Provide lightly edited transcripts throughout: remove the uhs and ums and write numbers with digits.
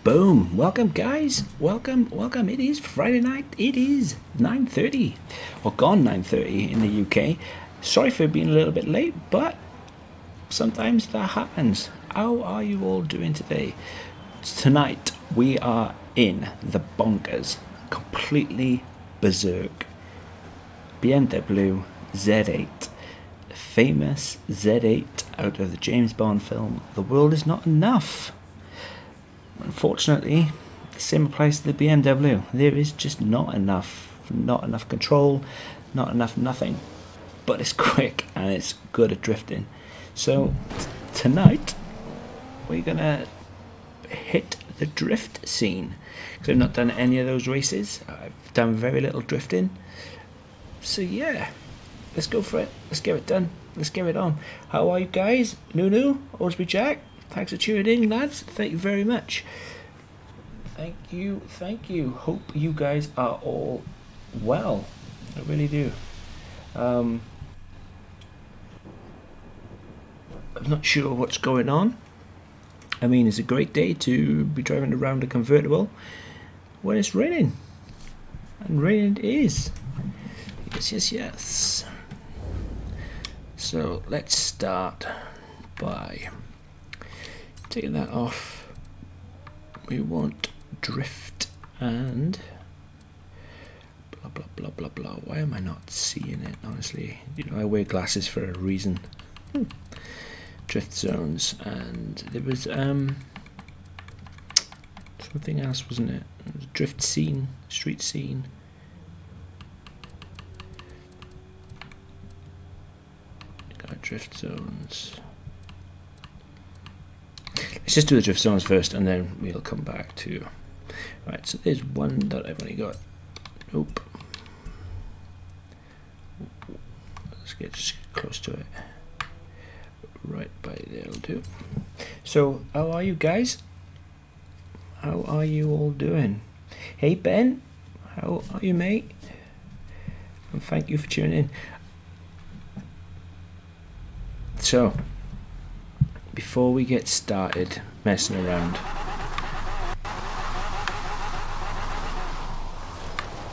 Boom! Welcome, guys. Welcome. It is Friday night. It is 9:30, or gone 9:30 in the UK. Sorry for being a little bit late, but sometimes that happens. How are you all doing today? Tonight we are in the Bonkers, completely berserk BMW Z8, famous Z8 out of the James Bond film The World Is Not Enough. Unfortunately, the same applies to the BMW. There is just not enough control, not enough nothing. But it's quick and it's good at drifting. So tonight we're gonna hit the drift scene, because I've not done any of those races. I've done very little drifting. So yeah, let's go for it. Let's get it done. Let's get it on. How are you guys? Nunu, Osby Jack, thanks for tuning in, lads. Thank you very much. Thank you. Hope you guys are all well. I really do. I'm not sure what's going on. I mean, it's a great day to be driving around a convertible when it's raining. And raining it is. Yes. So let's start by taking that off. We want drift and blah blah blah blah blah. Why am I not seeing it, honestly? You know, I wear glasses for a reason. Drift zones, and there was something else, wasn't it? It was drift scene, street scene. Got drift zones. Let's just do the drift zones first, and then we'll come back to. Right, so there's one that I've only got. Nope. Let's get just close to it. Right by there will do. So how are you guys? How are you all doing? Hey Ben, how are you, mate? And thank you for tuning in. So before we get started messing around,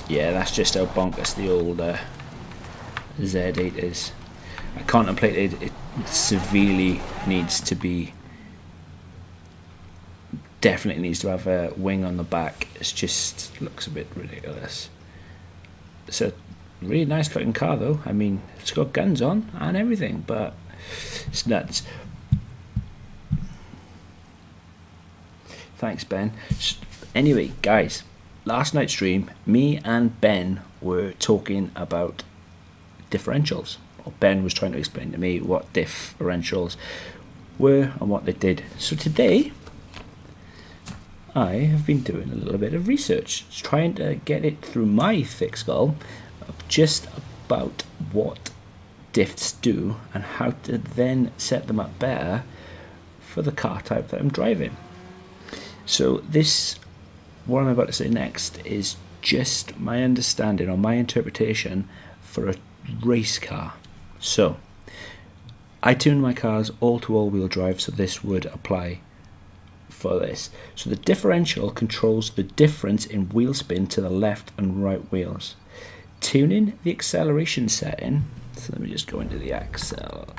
yeah, that's just how bonkers the old Z8 is. I contemplated it severely needs to be, definitely needs to have a wing on the back. It just looks a bit ridiculous. It's a really nice looking car though. I mean, it's got guns on and everything, but it's nuts. Thanks, Ben. Anyway, guys, last night's stream, me and Ben were talking about differentials. Ben was trying to explain to me what differentials were and what they did. So today I have been doing a little bit of research, trying to get it through my thick skull just about what diffs do and how to then set them up better for the car type that I'm driving. So this, what I'm about to say next, is just my understanding or my interpretation for a race car. So I tune my cars all to all-wheel drive, so this would apply for this. So the differential controls the difference in wheel spin to the left and right wheels. Tuning the acceleration setting, so let me just go into the accel,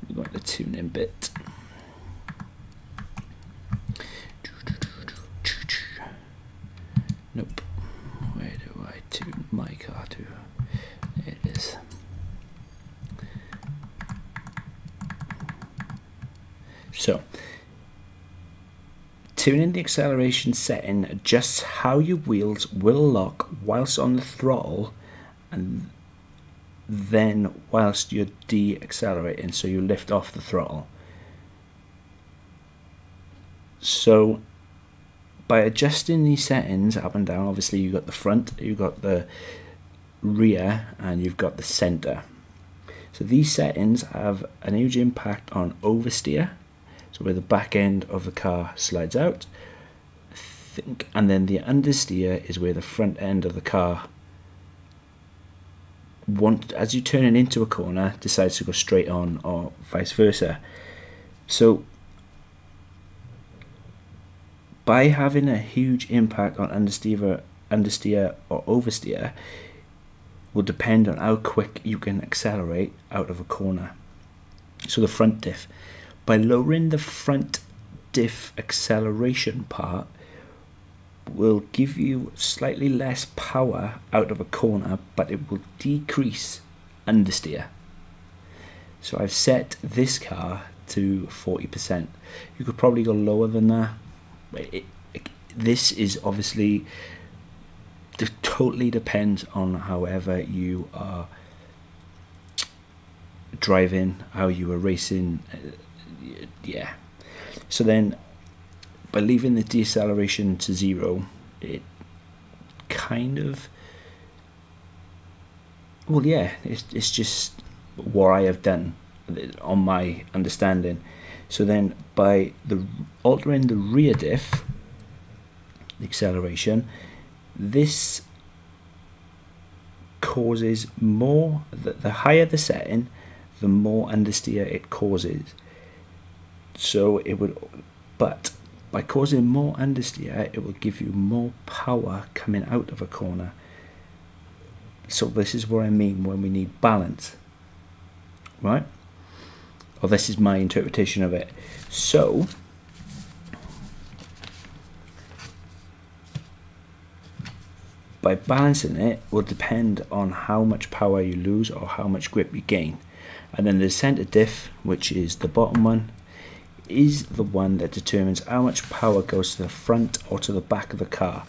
we're going to tune in bit. Nope, where do I tune my car to? There it is. So, tuning the acceleration setting adjusts how your wheels will lock whilst on the throttle and then whilst you're de-accelerating, so you lift off the throttle. So by adjusting these settings up and down, obviously you've got the front, you've got the rear, and you've got the center. So these settings have an huge impact on oversteer, so where the back end of the car slides out, and then the understeer is where the front end of the car, as you turn it into a corner, decides to go straight on, or vice versa. So by having a huge impact on understeer or oversteer will depend on how quick you can accelerate out of a corner. So the front diff, by lowering the front diff acceleration part, will give you slightly less power out of a corner, but it will decrease understeer. So I've set this car to 40%. You could probably go lower than that. This is obviously, it totally depends on however you are driving, how you are racing. Yeah. So then, by leaving the deceleration to 0, it kind of, well, yeah, it's just what I have done on my understanding. So then, by altering the rear diff, the acceleration, this causes more, the higher the setting, the more understeer it causes. So it would, but by causing more understeer, it will give you more power coming out of a corner. So this is what I mean when we need balance, right? Or this is my interpretation of it. So by balancing it will depend on how much power you lose or how much grip you gain. And then the center diff, which is the bottom one, is the one that determines how much power goes to the front or to the back of the car.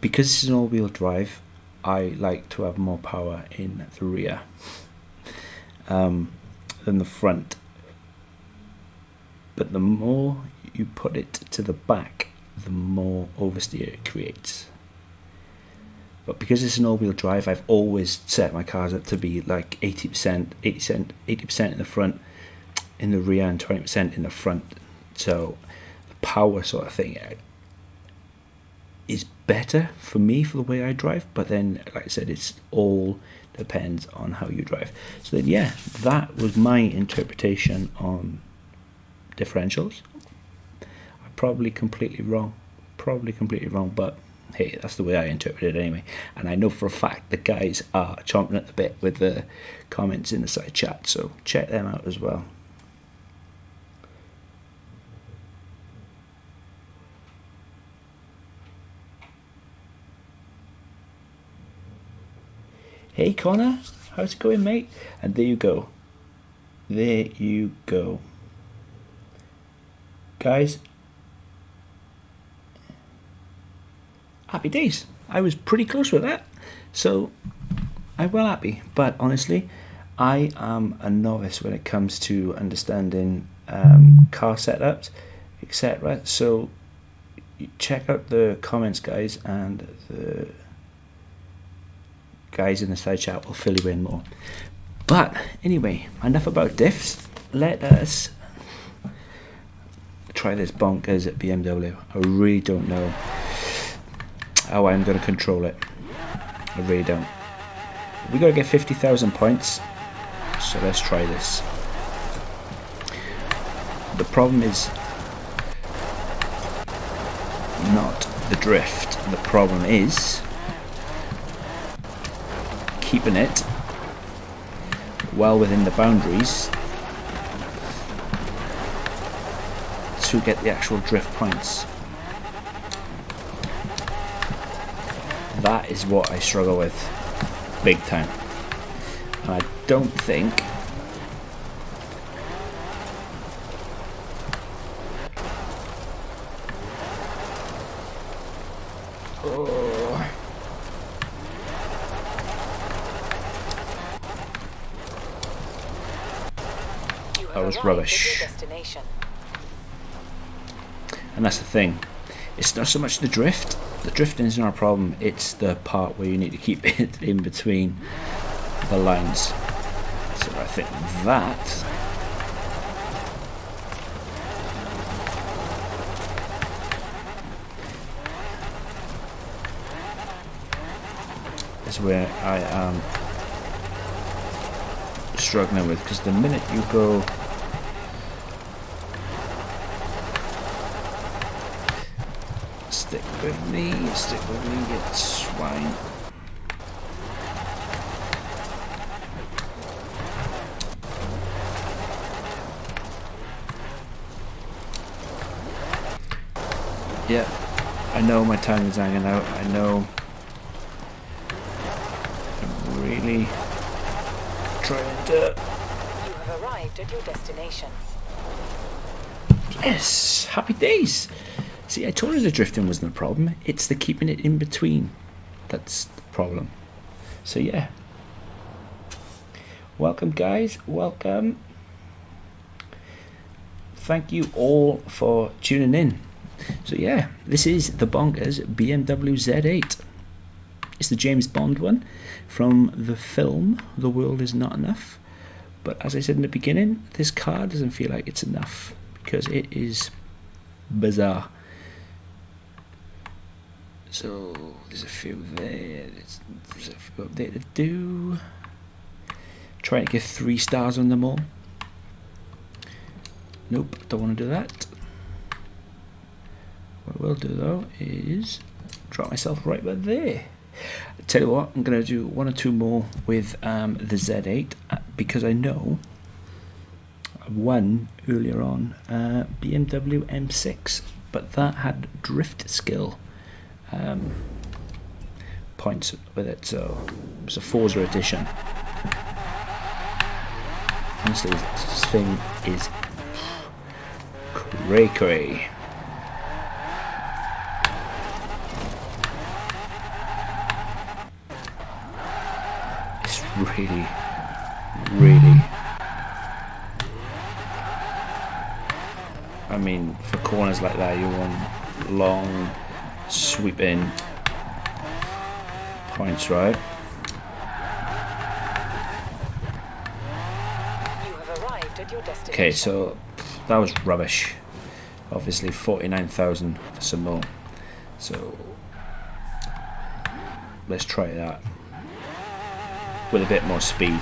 Because it's an all-wheel drive, I like to have more power in the rear than the front. But the more you put it to the back, the more oversteer it creates. But because it's an all-wheel drive, I've always set my cars up to be like 80% in the front, in the rear, and 20% in the front. So the power sort of thing is better for me for the way I drive. But then, like I said, it's all depends on how you drive. So then, yeah, that was my interpretation on differentials. I'm probably completely wrong, but hey, that's the way I interpret it anyway. And I know for a fact the guys are chomping at the bit with the comments in the side chat, so check them out as well. Hey Connor, how's it going, mate? And there you go. There you go. Guys, happy days. I was pretty close with that, so I'm well happy. But honestly, I am a novice when it comes to understanding car setups, etc. So check out the comments, guys, and the guys in the side chat will fill you in more. But anyway, enough about diffs. Let us try this bonkers at BMW. I really don't know how I'm going to control it. I really don't. We got to get 50,000 points, so let's try this. The problem is not the drift. The problem is keeping it well within the boundaries to get the actual drift points. That is what I struggle with big time, and I don't think that was rubbish. And that's the thing, it's not so much the drift. The drifting is not a problem, it's the part where you need to keep it in between the lines. So I think that is where I am struggling with, because the minute you go Stick with me, you swine. Yeah, I know my time is hanging out. I know I'm really trying to... You have arrived at your destination. Yes, happy days. See, I told you the drifting wasn't a problem. It's the keeping it in between that's the problem. So yeah. Welcome guys, welcome. Thank you all for tuning in. So yeah, this is the Bonkers BMW Z8. It's the James Bond one from the film The World Is Not Enough. But as I said in the beginning, this car doesn't feel like it's enough because it is bizarre. So there's a few there, there's a few up there to do. Trying to get 3 stars on them all. Nope, don't want to do that. What I will do though is drop myself right about there. I'll tell you what, I'm going to do 1 or 2 more with the Z8 because I know I won earlier on BMW M6, but that had drift skill points with it, so it was a Forza edition. Honestly, this thing is cray-cray. It's really, really... I mean, for corners like that, you want long, sweeping points, right? Okay, so that was rubbish. Obviously 49,000 for some more. So let's try that with a bit more speed.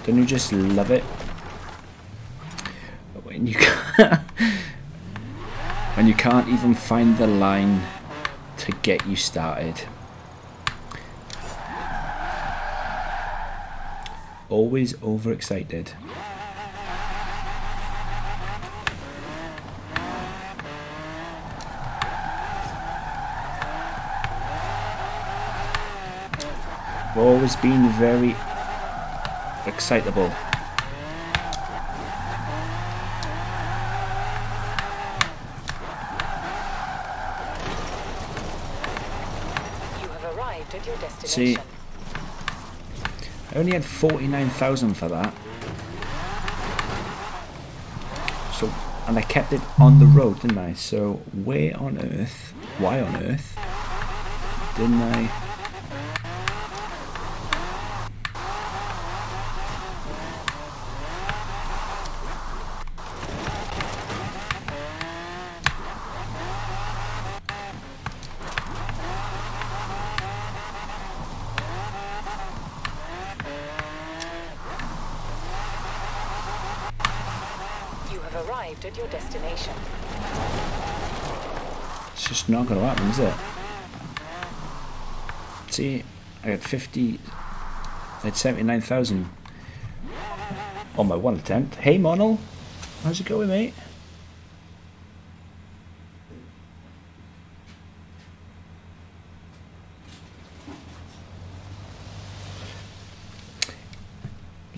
Don't you just love it when you can't when you can't even find the line to get you started? Always overexcited. I've always been very excitable. You have arrived at your destination. See, I only had 49,000 for that. So, and I kept it on the road, didn't I? So, where on earth, why on earth, didn't I? Arrived at your destination. It's just not going to happen, is it? See, I had 50, I had 79,000 on my one attempt. Hey Monel, how's it going, mate?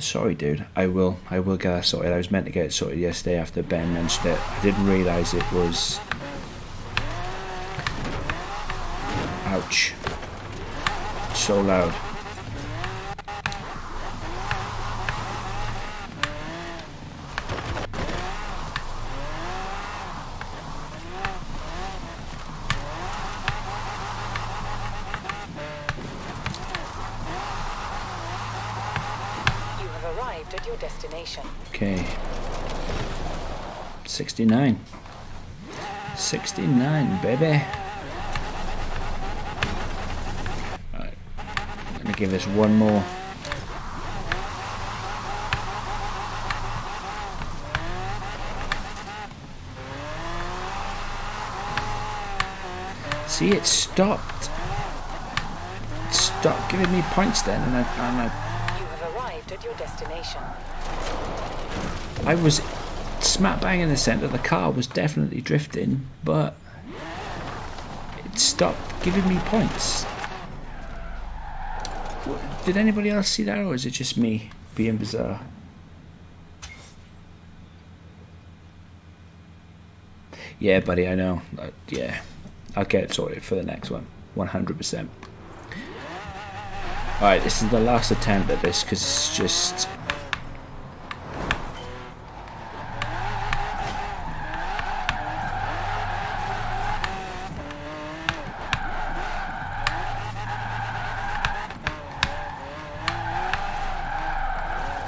Sorry dude, I will get that sorted. I was meant to get it sorted yesterday after Ben mentioned it. I didn't realise it was... Ouch. So loud. At your destination. Okay. 69. 69, baby. Alright. Let me give this one more. See, it stopped. It stopped giving me points then, and I You have arrived at your destination. I was smack bang in the centre. The car was definitely drifting, but it stopped giving me points. Did anybody else see that, or is it just me being bizarre? Yeah, buddy, I know. Yeah, I'll get it sorted for the next one, 100%. Alright, this is the last attempt at this, because it's just...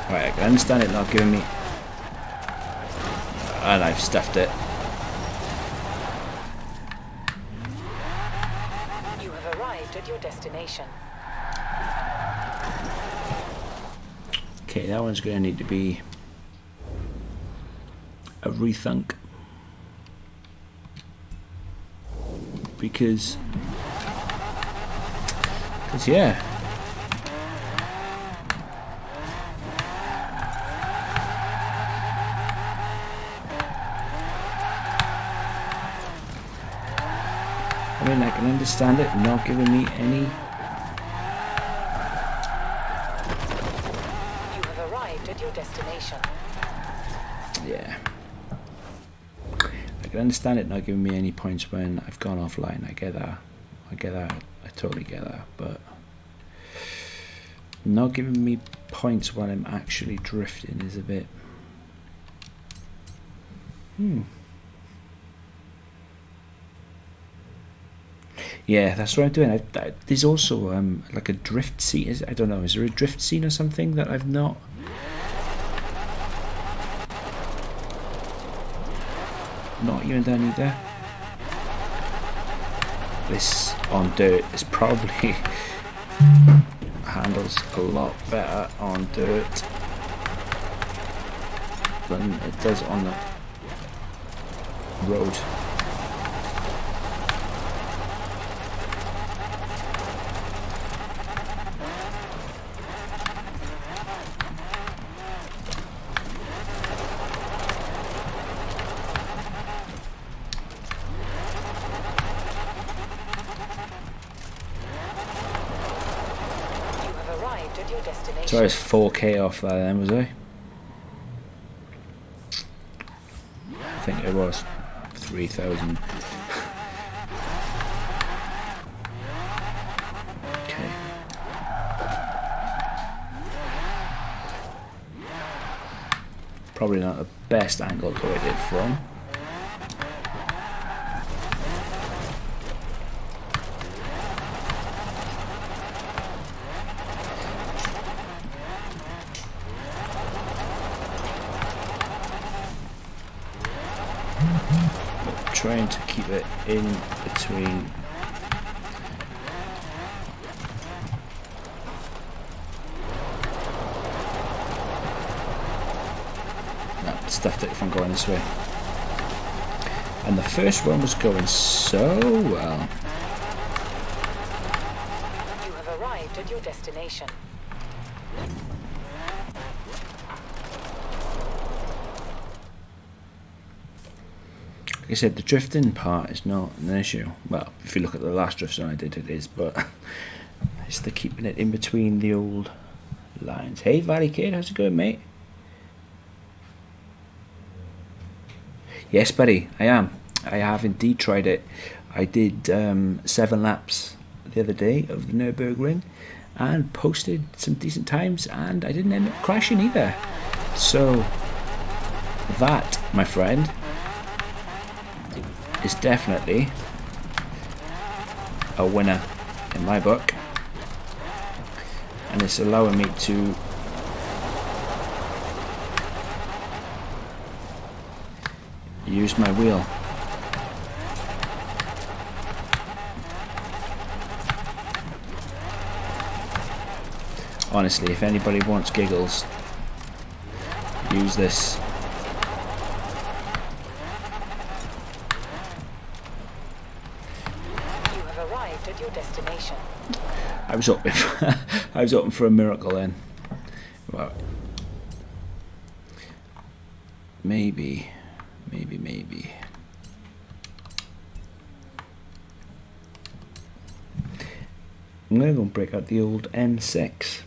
Alright, I can understand it not giving me... And I've stuffed it. You have arrived at your destination. Okay, that one's going to need to be a rethunk, because yeah, I mean, I can understand it not giving me any. Your destination. Yeah, I can understand it not giving me any points when I've gone offline. I get that, I totally get that, but not giving me points while I'm actually drifting is a bit Yeah, that's what I'm doing. There's also like a drift scene. I don't know, is there a drift scene or something that I've not even done either? This on dirt is probably handles a lot better on dirt than it does on the road. So I was 4k off that then, was I? I think it was 3,000. Okay. Probably not the best angle to hit it from. Trying to keep it in between. No, stuffed it from going this way. And the first one was going so well. You have arrived at your destination. Like I said, the drifting part is not an issue. Well, if you look at the last drift zone I did, it is, but it's the keeping it in between the old lines. Hey, Valley Kid, how's it going, mate? Yes, buddy, I am. I have indeed tried it. I did 7 laps the other day of the Nürburgring and posted some decent times, and I didn't end up crashing either. So that, my friend, is definitely a winner in my book, and it's allowing me to use my wheel. Honestly, if anybody wants giggles, use this. You have arrived at your destination. I was hoping for, I was hoping for a miracle then. Well, maybe. I'm gonna go and break out the old M6.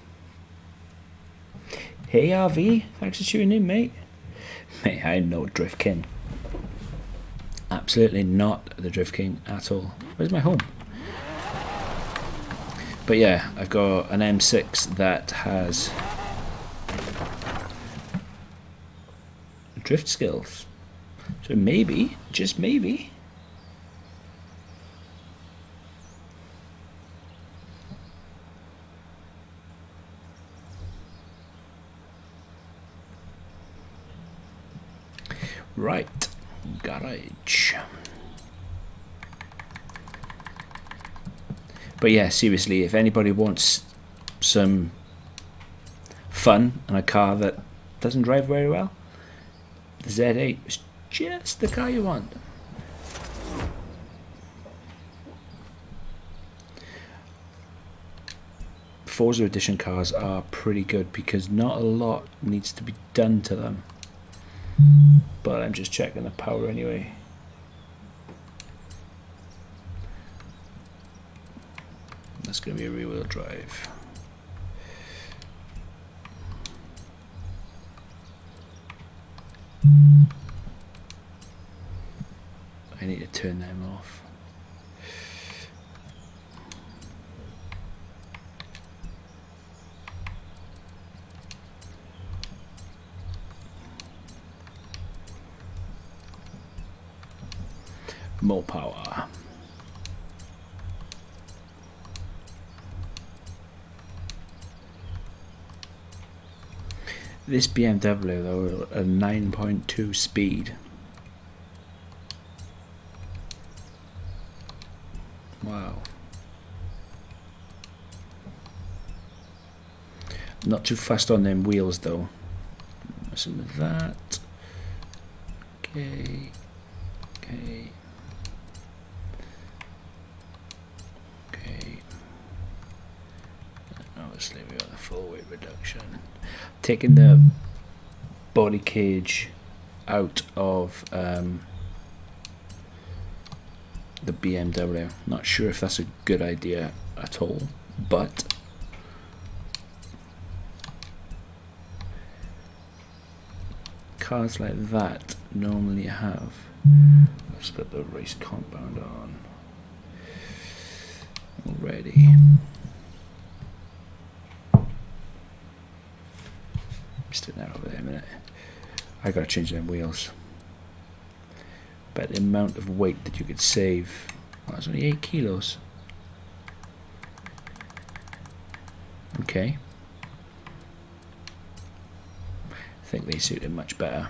Hey RV, thanks for tuning in, mate. Mate, I'm no Drift King. Absolutely not the Drift King at all. Where's my home? But yeah, I've got an M6 that has drift skills. So maybe, just maybe, right, garage. But yeah, seriously, if anybody wants some fun and a car that doesn't drive very well, the Z8 is just the car you want. Forza Edition cars are pretty good because not a lot needs to be done to them. But I'm just checking the power anyway. That's going to be a rear-wheel drive. I need to turn them off. More power. This BMW though, a 9.2 speed. Wow. Not too fast on them wheels though. Some of that. Okay. Okay. Okay. Obviously we got the full weight reduction. Taking the body cage out of the BMW. Not sure if that's a good idea at all, but cars like that normally have. Let's get the race compound on already. Stick that over there a minute. I gotta change them wheels. But the amount of weight that you could save, oh, it's only 8 kilos. Okay. I think they suit it much better.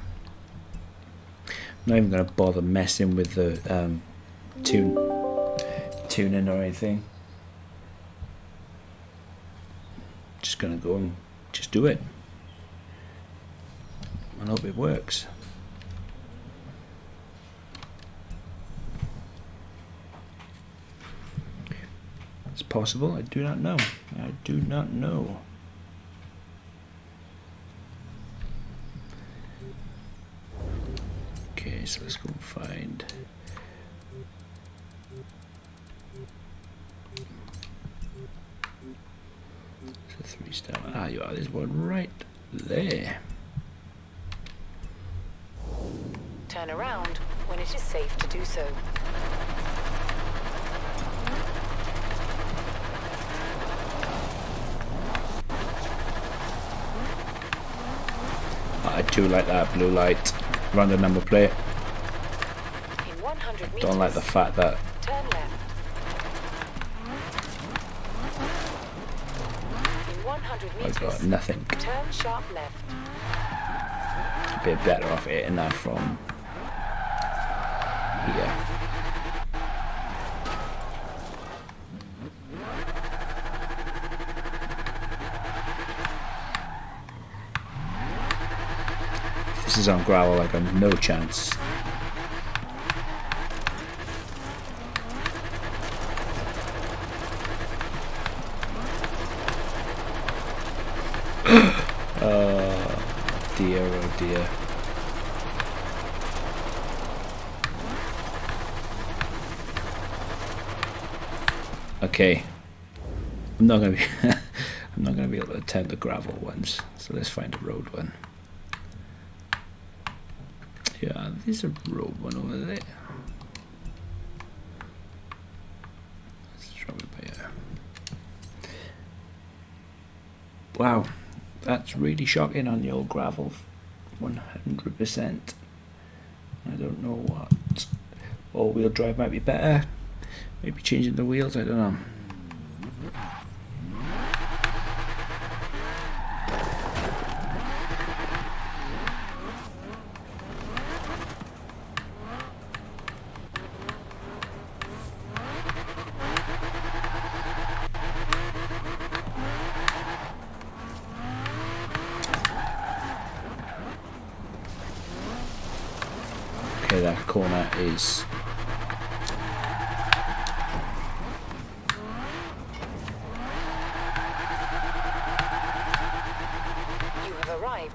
I'm not even gonna bother messing with the tuning or anything. Just gonna go and just do it. I hope it works. It's possible. I do not know. I do not know. Okay, so let's go and find. It's a 3-star. Ah, you are. There's one right there. Turn around when it is safe to do so. I do like that blue light around the number plate. In 100 meters, Don't like the fact that turn left. In 100 I meters, got nothing. turn sharp left. A bit better off hitting that from here. This is on gravel, I got no chance. Oh dear, oh dear. Okay, I'm not gonna be I'm not gonna be able to attempt the gravel ones, so let's find a road one. Yeah, there's a road one over there. Let's drop it by here. Wow, that's really shocking on the old gravel. 100%. I don't know what. All-wheel drive might be better. Maybe changing the wheels, I don't know. Okay, that corner is...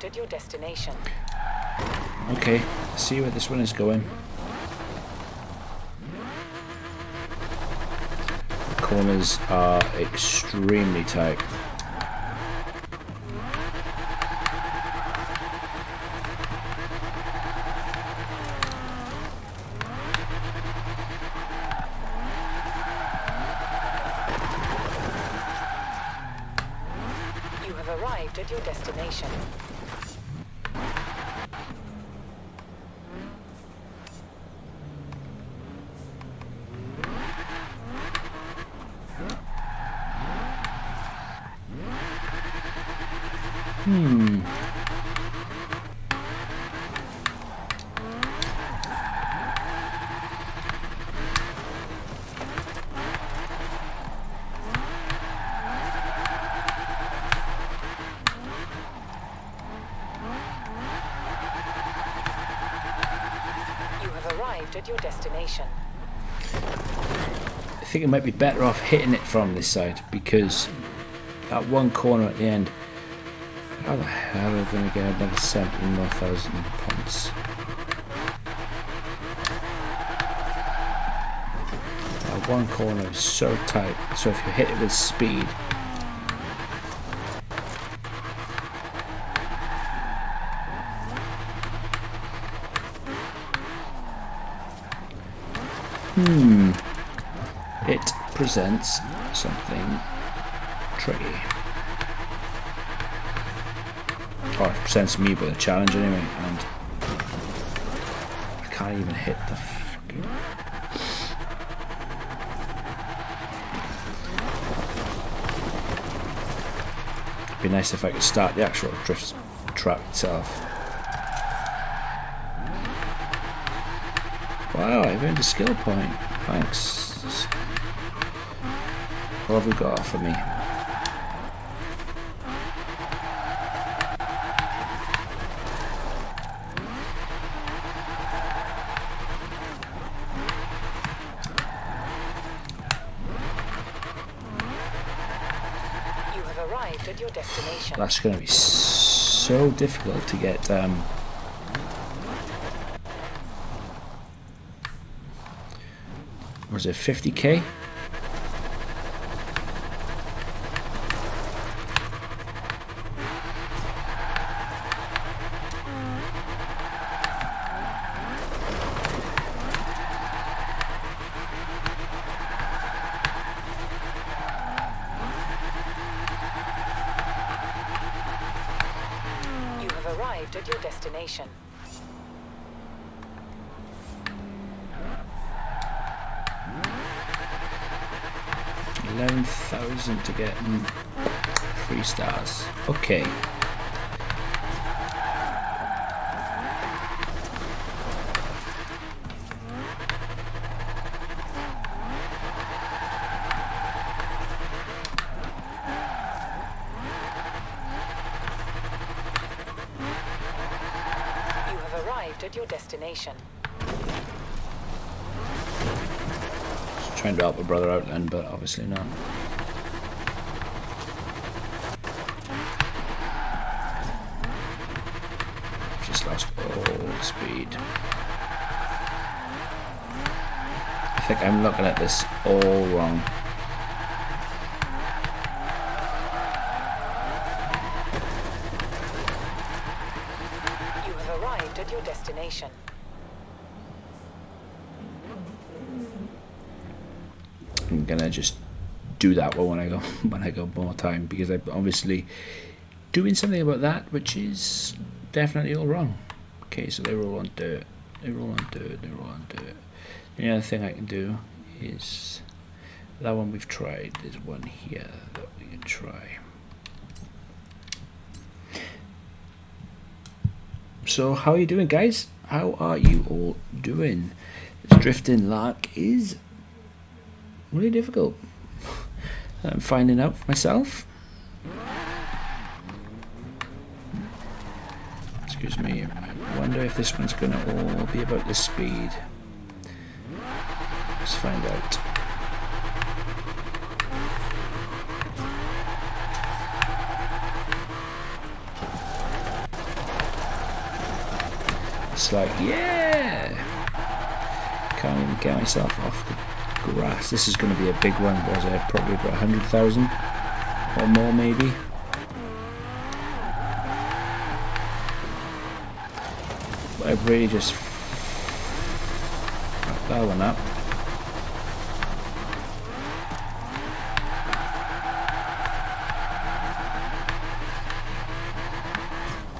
At your destination. Okay, let's see where this one is going. The corners are extremely tight. You have arrived at your destination. At your destination. I think it might be better off hitting it from this side, because that one corner at the end, how the hell are we going to get another 17,000 points? That one corner is so tight, so if you hit it with speed, it presents something tricky. Or it presents me with a challenge anyway, and I can't even hit the fucking... It'd be nice if I could start the actual drift track itself. Wow, I've earned a skill point. Thanks. What have we got for me? You have arrived at your destination. That's going to be so difficult to get. Was it 50k? You have arrived at your destination. 11,000 to get 3 stars. Okay. You arrived at your destination. Just trying to help a brother out then, but obviously not. Just lost all speed. I think I'm looking at this all wrong. You have arrived at your destination. I'm gonna just do that one when I go more time, because I'm obviously doing something about that which is definitely all wrong. Okay, so they roll on dirt, they roll on dirt, they roll on dirt. The other thing I can do is that one we've tried. There's one here that we can try. So how are you doing, guys? How are you all doing? This drifting lark is really difficult. I'm finding out for myself. Excuse me. I wonder if this one's going to all be about the speed. Let's find out. It's like, yeah! Can't even get myself off the grass. This is going to be a big one. Was it probably about 100,000 or more, maybe? But I've really just fucked that one up.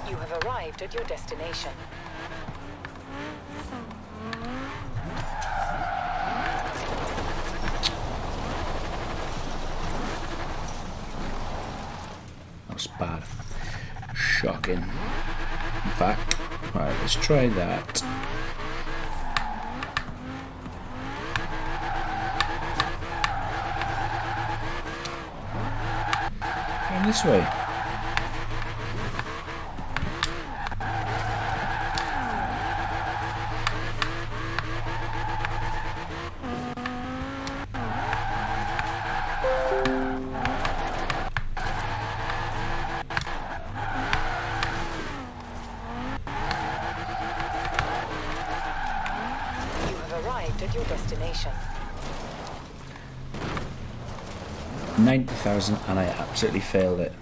You have arrived at your destination. That's bad. Shocking. In fact, right, let's try that. And this way. At your destination. 90,000 and I absolutely failed it.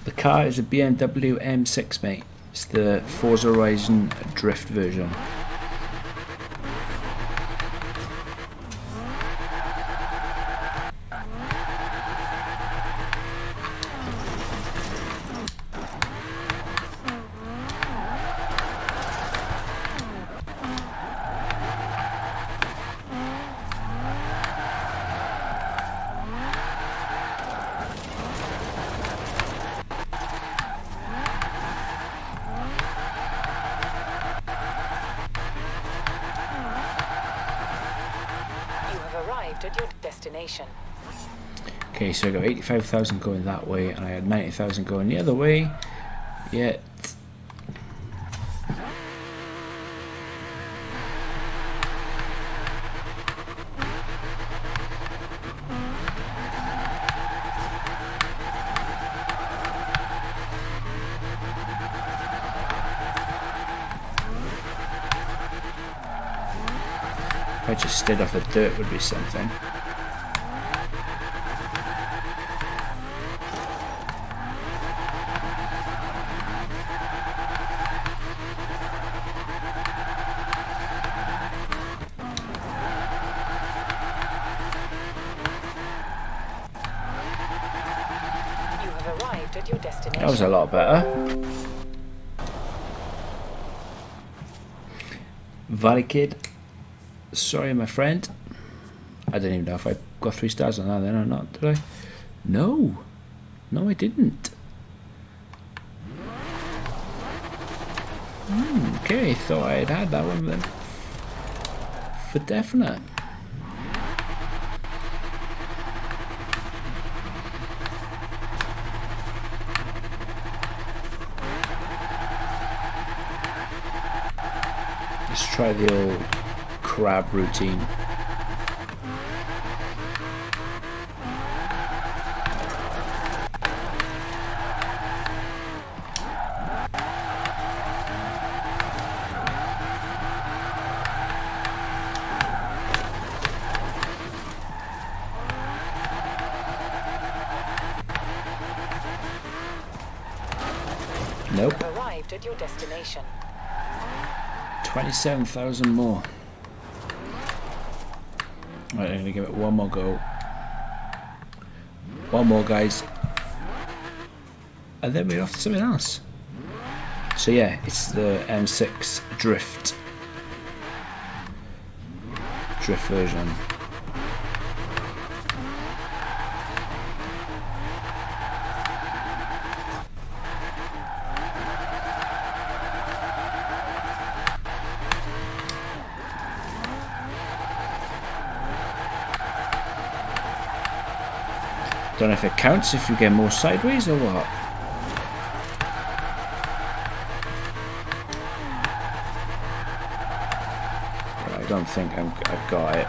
The car is a BMW M6, mate. It's the Forza Horizon drift version. At your destination. Okay, so I got 85,000 going that way, and I had 90,000 going the other way. Yet if I just stayed off the dirt would be something. You have arrived at your destination. That was a lot better. Valley Kid. Sorry, my friend. I don't even know if I got 3 stars on that then or not, did I? No. No, I didn't. Okay, thought I had that one then. For definite. try the old crab routine. Nope. You've arrived at your destination. 27,000 more. Right, I'm gonna give it one more go. One more, guys. And then we're off to something else. So yeah, it's the M6 Drift version. Don't know if it counts if you get more sideways or what. But I don't think I've got it.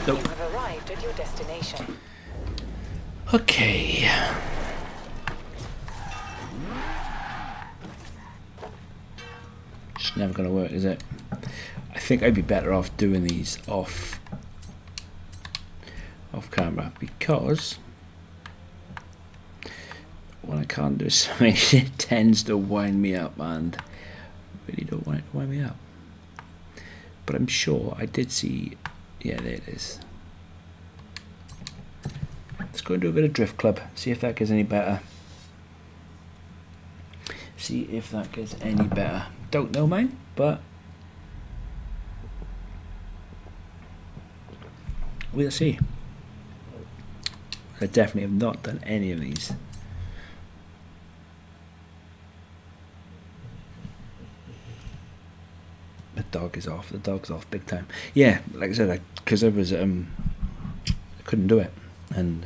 Nope. You have arrived at your destination. Okay. It's never gonna work, is it? I think I'd be better off doing these off camera, because when I can't do something, it tends to wind me up, and I really don't want it to wind me up. But I'm sure I did see, yeah, there it is. Let's go and do a bit of Drift Club, see if that gets any better. See if that gets any better. Don't know mine, but we'll see. I definitely have not done any of these. The dog is off. The dog's off big time. Yeah, like I said, because I was I couldn't do it. And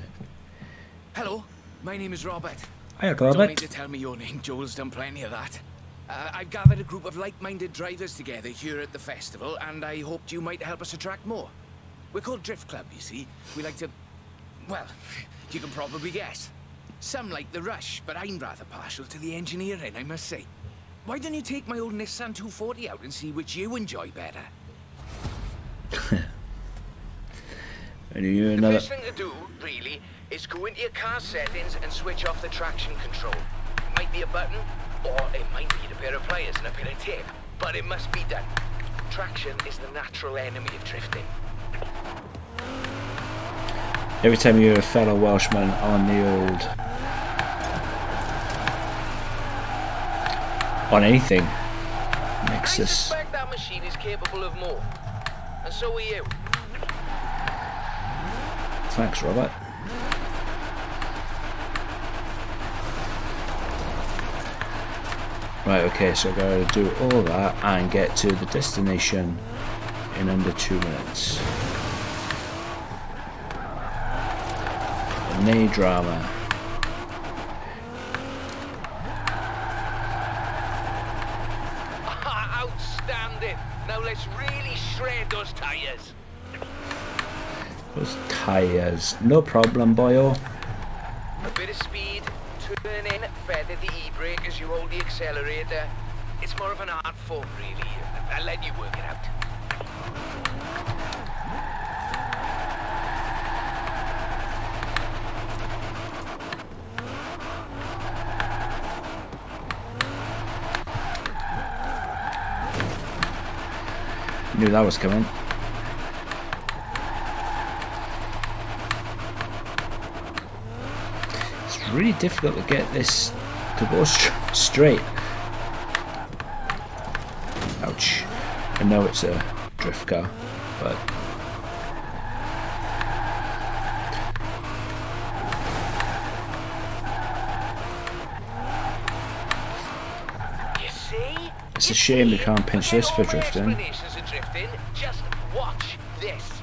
hello, my name is Robert. Hiya, Don't Robert. need to tell me your name. Joel's done plenty of that. I've gathered a group of like-minded drivers together here at the festival, and I hoped you might help us attract more. We're called Drift Club, you see. We like to, well, you can probably guess. Some like the rush, but I'm rather partial to the engineering, I must say. Why don't you take my old Nissan 240 out and see which you enjoy better? And you The another. best thing to do, really, is go into your car settings and switch off the traction control. It might be a button, or it might need a pair of pliers and a bit of tape, but it must be done. Traction is the natural enemy of drifting. Every time you hear a fellow Welshman on the old, on anything, makes I this. suspect that machine is capable of more. And so are you. Thanks, Robert. Right, okay, so I gotta do all that and get to the destination in under 2 minutes. No drama. Outstanding. Now let's really shred those tires. Those tires, no problem, boyo. A bit of speed, turn in, feather the e-brake as you hold the accelerator. It's more of an art form, really. I'll let you work it out. Knew that was coming. It's really difficult to get this to go straight. Ouch. I know it's a drift car, but You see? it's a shame we can't pinch this for drifting. Explanations of drifting. Just watch this.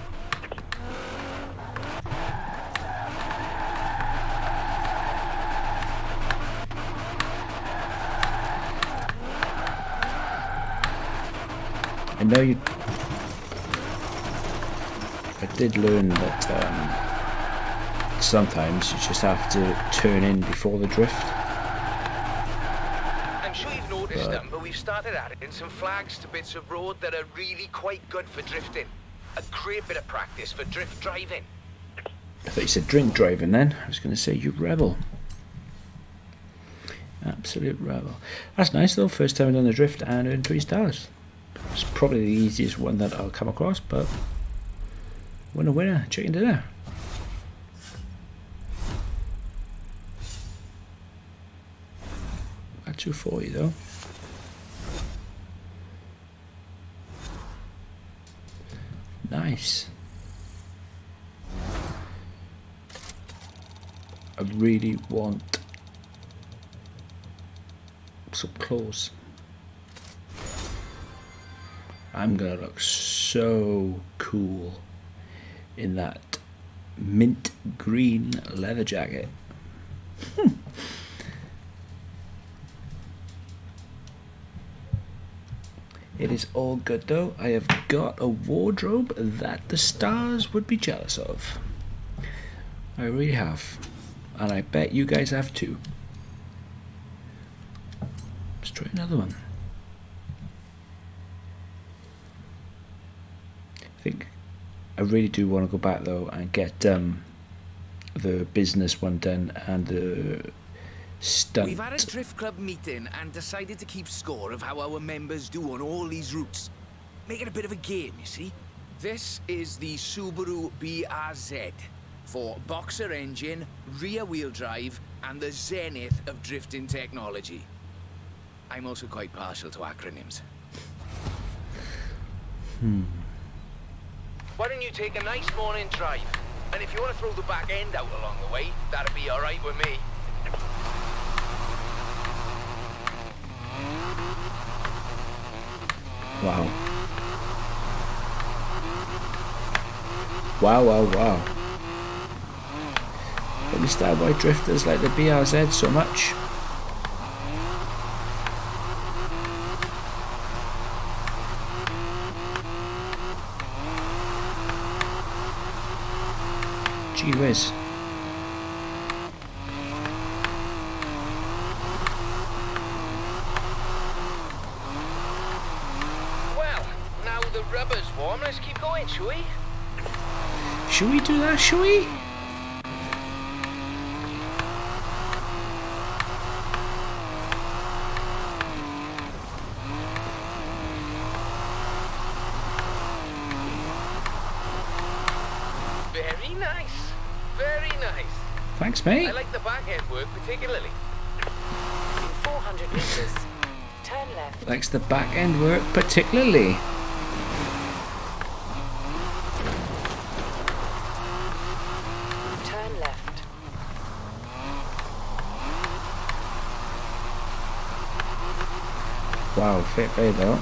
I know you. I did learn that sometimes you just have to turn in before the drift. I'm sure you've noticed them, but we've started adding some flags to bits of road that are really quite good for drifting. A great bit of practice for drift driving. I thought you said drink driving then. I was going to say you rebel. Absolute rebel. That's nice though. First time I've done the drift and earned 3 stars. It's probably the easiest one that I'll come across, but winner winner, chicken dinner. At 240 though. Nice. I really want some clothes. I'm gonna look so cool in that mint green leather jacket. It is all good though. I have got a wardrobe that the stars would be jealous of. I really have. And I bet you guys have too. Let's try another one. I think I really do want to go back though and get the business one done and the stunt. We've had a drift club meeting and decided to keep score of how our members do on all these routes. Make it a bit of a game, you see. This is the Subaru BRZ for boxer engine, rear wheel drive and the zenith of drifting technology. I'm also quite partial to acronyms. Why don't you take a nice morning drive? And if you want to throw the back end out along the way, that'd be alright with me. Wow. Wow, wow, wow. Don't understand why drifters like the BRZ so much. Gee whiz. Well, now the rubber's warm, let's keep going, shall we? Should we do that, shall we? Very nice. Very nice. Thanks, mate. I like the back end work particularly. In 400 meters, turn left. Likes the back end work particularly. Turn left. Wow, fair play though.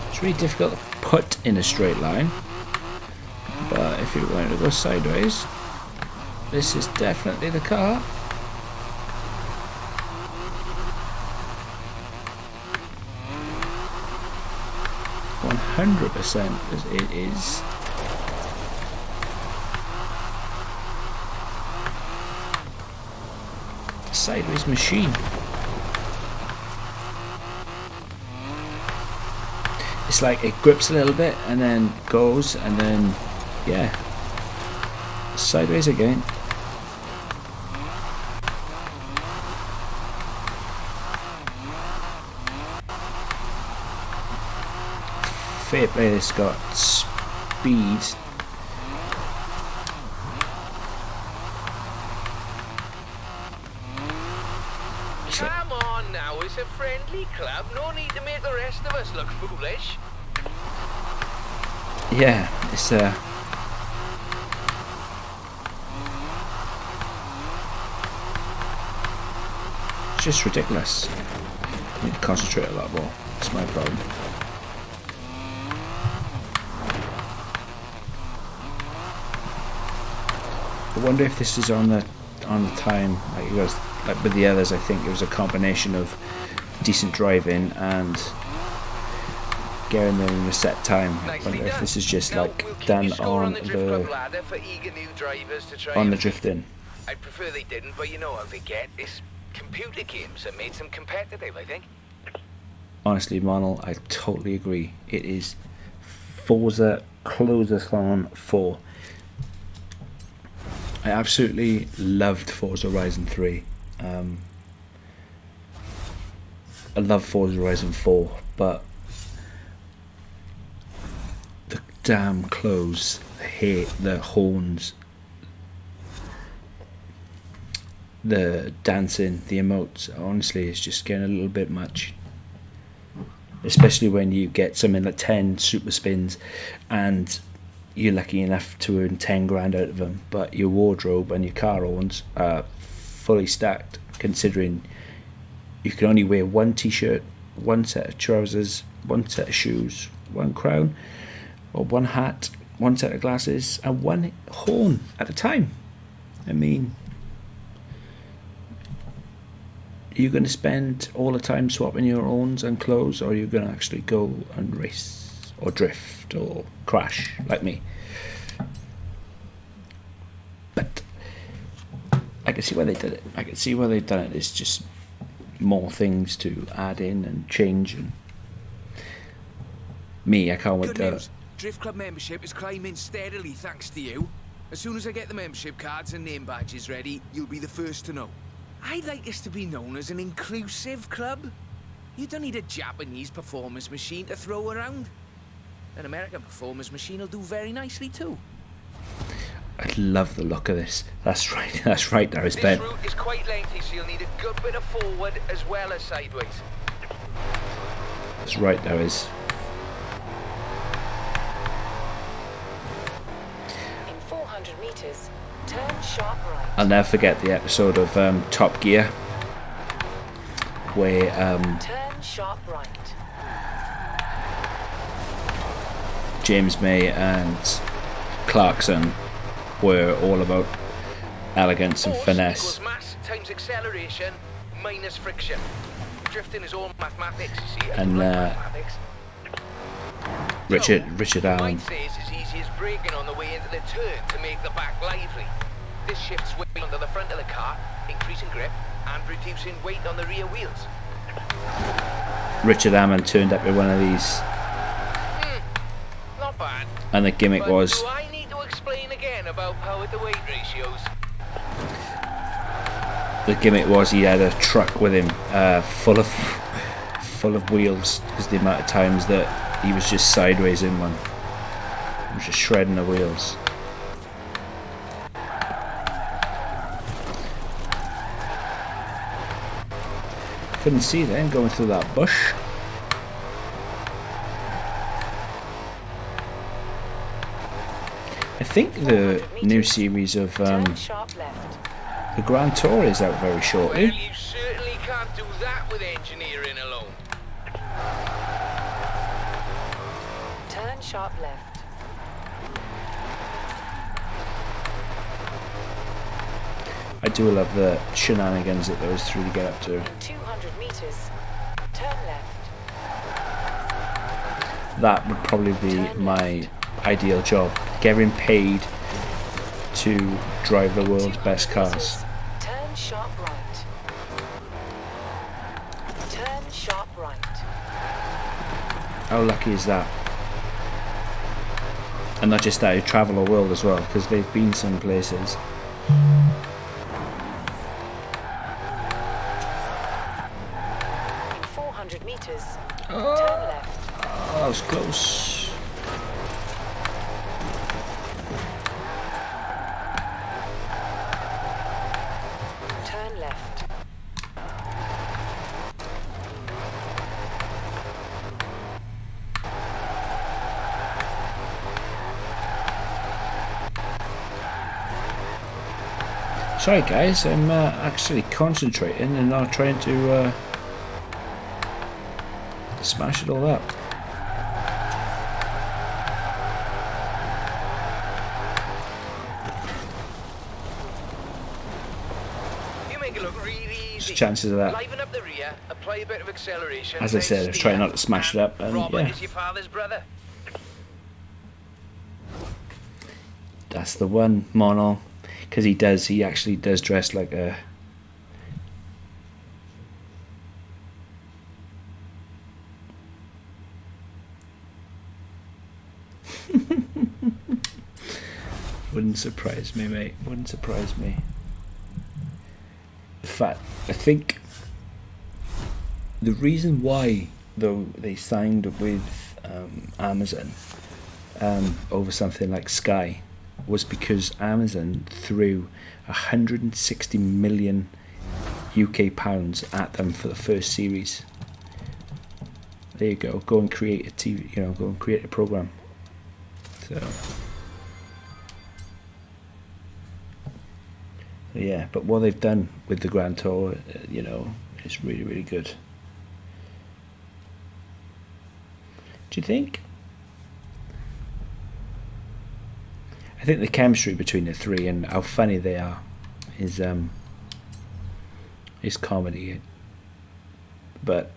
It's really difficult to put in a straight line, but if you want to go sideways, this is definitely the car. %. It is. A sideways machine. It's like it grips a little bit and then goes and then, yeah, sideways again. Fair play, this got speed. Come on now, it's a friendly club. No need to make the rest of us look foolish. Yeah, it's just ridiculous. I need to concentrate a lot more. That's my problem. I wonder if this is on the time, like it was like with the others. I think it was a combination of decent driving and getting there in a set time. I wonder if this is just like done on the drifting. I'd prefer they didn't, but you know how they get. It's computer games that made them competitive, I think. Honestly, Monel, I totally agree. It is Forza Horizon 4. I absolutely loved Forza Horizon 3. I love Forza Horizon 4, but the damn clothes, the horns, the dancing, the emotes, honestly, it's just getting a little bit much. Especially when you get something like 10 super spins and you're lucky enough to earn 10 grand out of them, but your wardrobe and your car horns are fully stacked, considering you can only wear one t-shirt, one set of trousers, one set of shoes, one crown, or one hat, one set of glasses, and one horn at a time. I mean, are you going to spend all the time swapping your horns and clothes, or are you going to actually go and race or drift or crash like me? But I can see why they did it. I can see why they've done it. It's just more things to add in and change. And me, I can't wait to... Drift Club membership is climbing steadily thanks to you. As soon as I get the membership cards and name badges ready, you'll be the first to know. I'd like us to be known as an inclusive club. You don't need a Japanese performance machine to throw around. An American performance machine will do very nicely too. I love the look of this. That's right, there is Ben. This route is quite lengthy, so you'll need a good bit of forward as well as sideways. That's right, there is. In 400 meters, turn sharp right. I'll never forget the episode of Top Gear where Turn sharp right. James May and Clarkson were all about elegance and finesse. Force equals mass times acceleration minus friction. Drifting is all mathematics, you see. And Richard Allen. Might say it's as easy as braking on the way into the turn to make the back lively. This shifts weight onto the front of the car, increasing grip and reducing weight on the rear wheels. Richard Hammond turned up with one of these. Not bad. And the gimmick But was... do I need to explain again about power to weight ratios? The gimmick was he had a truck with him full of wheels, because the amount of times that he was just sideways in one. He was just shredding the wheels. Couldn't see them going through that bush. I think the new series of Turn sharp left. the Grand Tour is out very Well, shortly. you certainly can't do that with engineering alone. Turn sharp left. I do love the shenanigans that those three get up to. In 200 meters, turn left. That would probably be my ideal job. Getting paid to drive the world's best cars. Turn sharp right. Turn sharp right. How lucky is that? And not just that, you travel the world as well, because they've been some places. In 400 meters, turn left. Oh, that was close. Turn left. Sorry guys, I'm actually concentrating and not trying to smash it all up. chances of that. Liven up the rear, apply a bit of acceleration. As I said, I was trying not to smash it up, and Robert yeah. is your father's brother. That's the one, Mono. Because he actually does dress like a... Wouldn't surprise me, mate. Wouldn't surprise me. In fact, I think the reason why, though, they signed with Amazon over something like Sky was because Amazon threw 160 million UK pounds at them for the first series. There you go. Go and create a TV. You know, go and create a program. So. Yeah, but what they've done with the Grand Tour, you know, is really, really good. Do you think? I think the chemistry between the three and how funny they are is comedy. But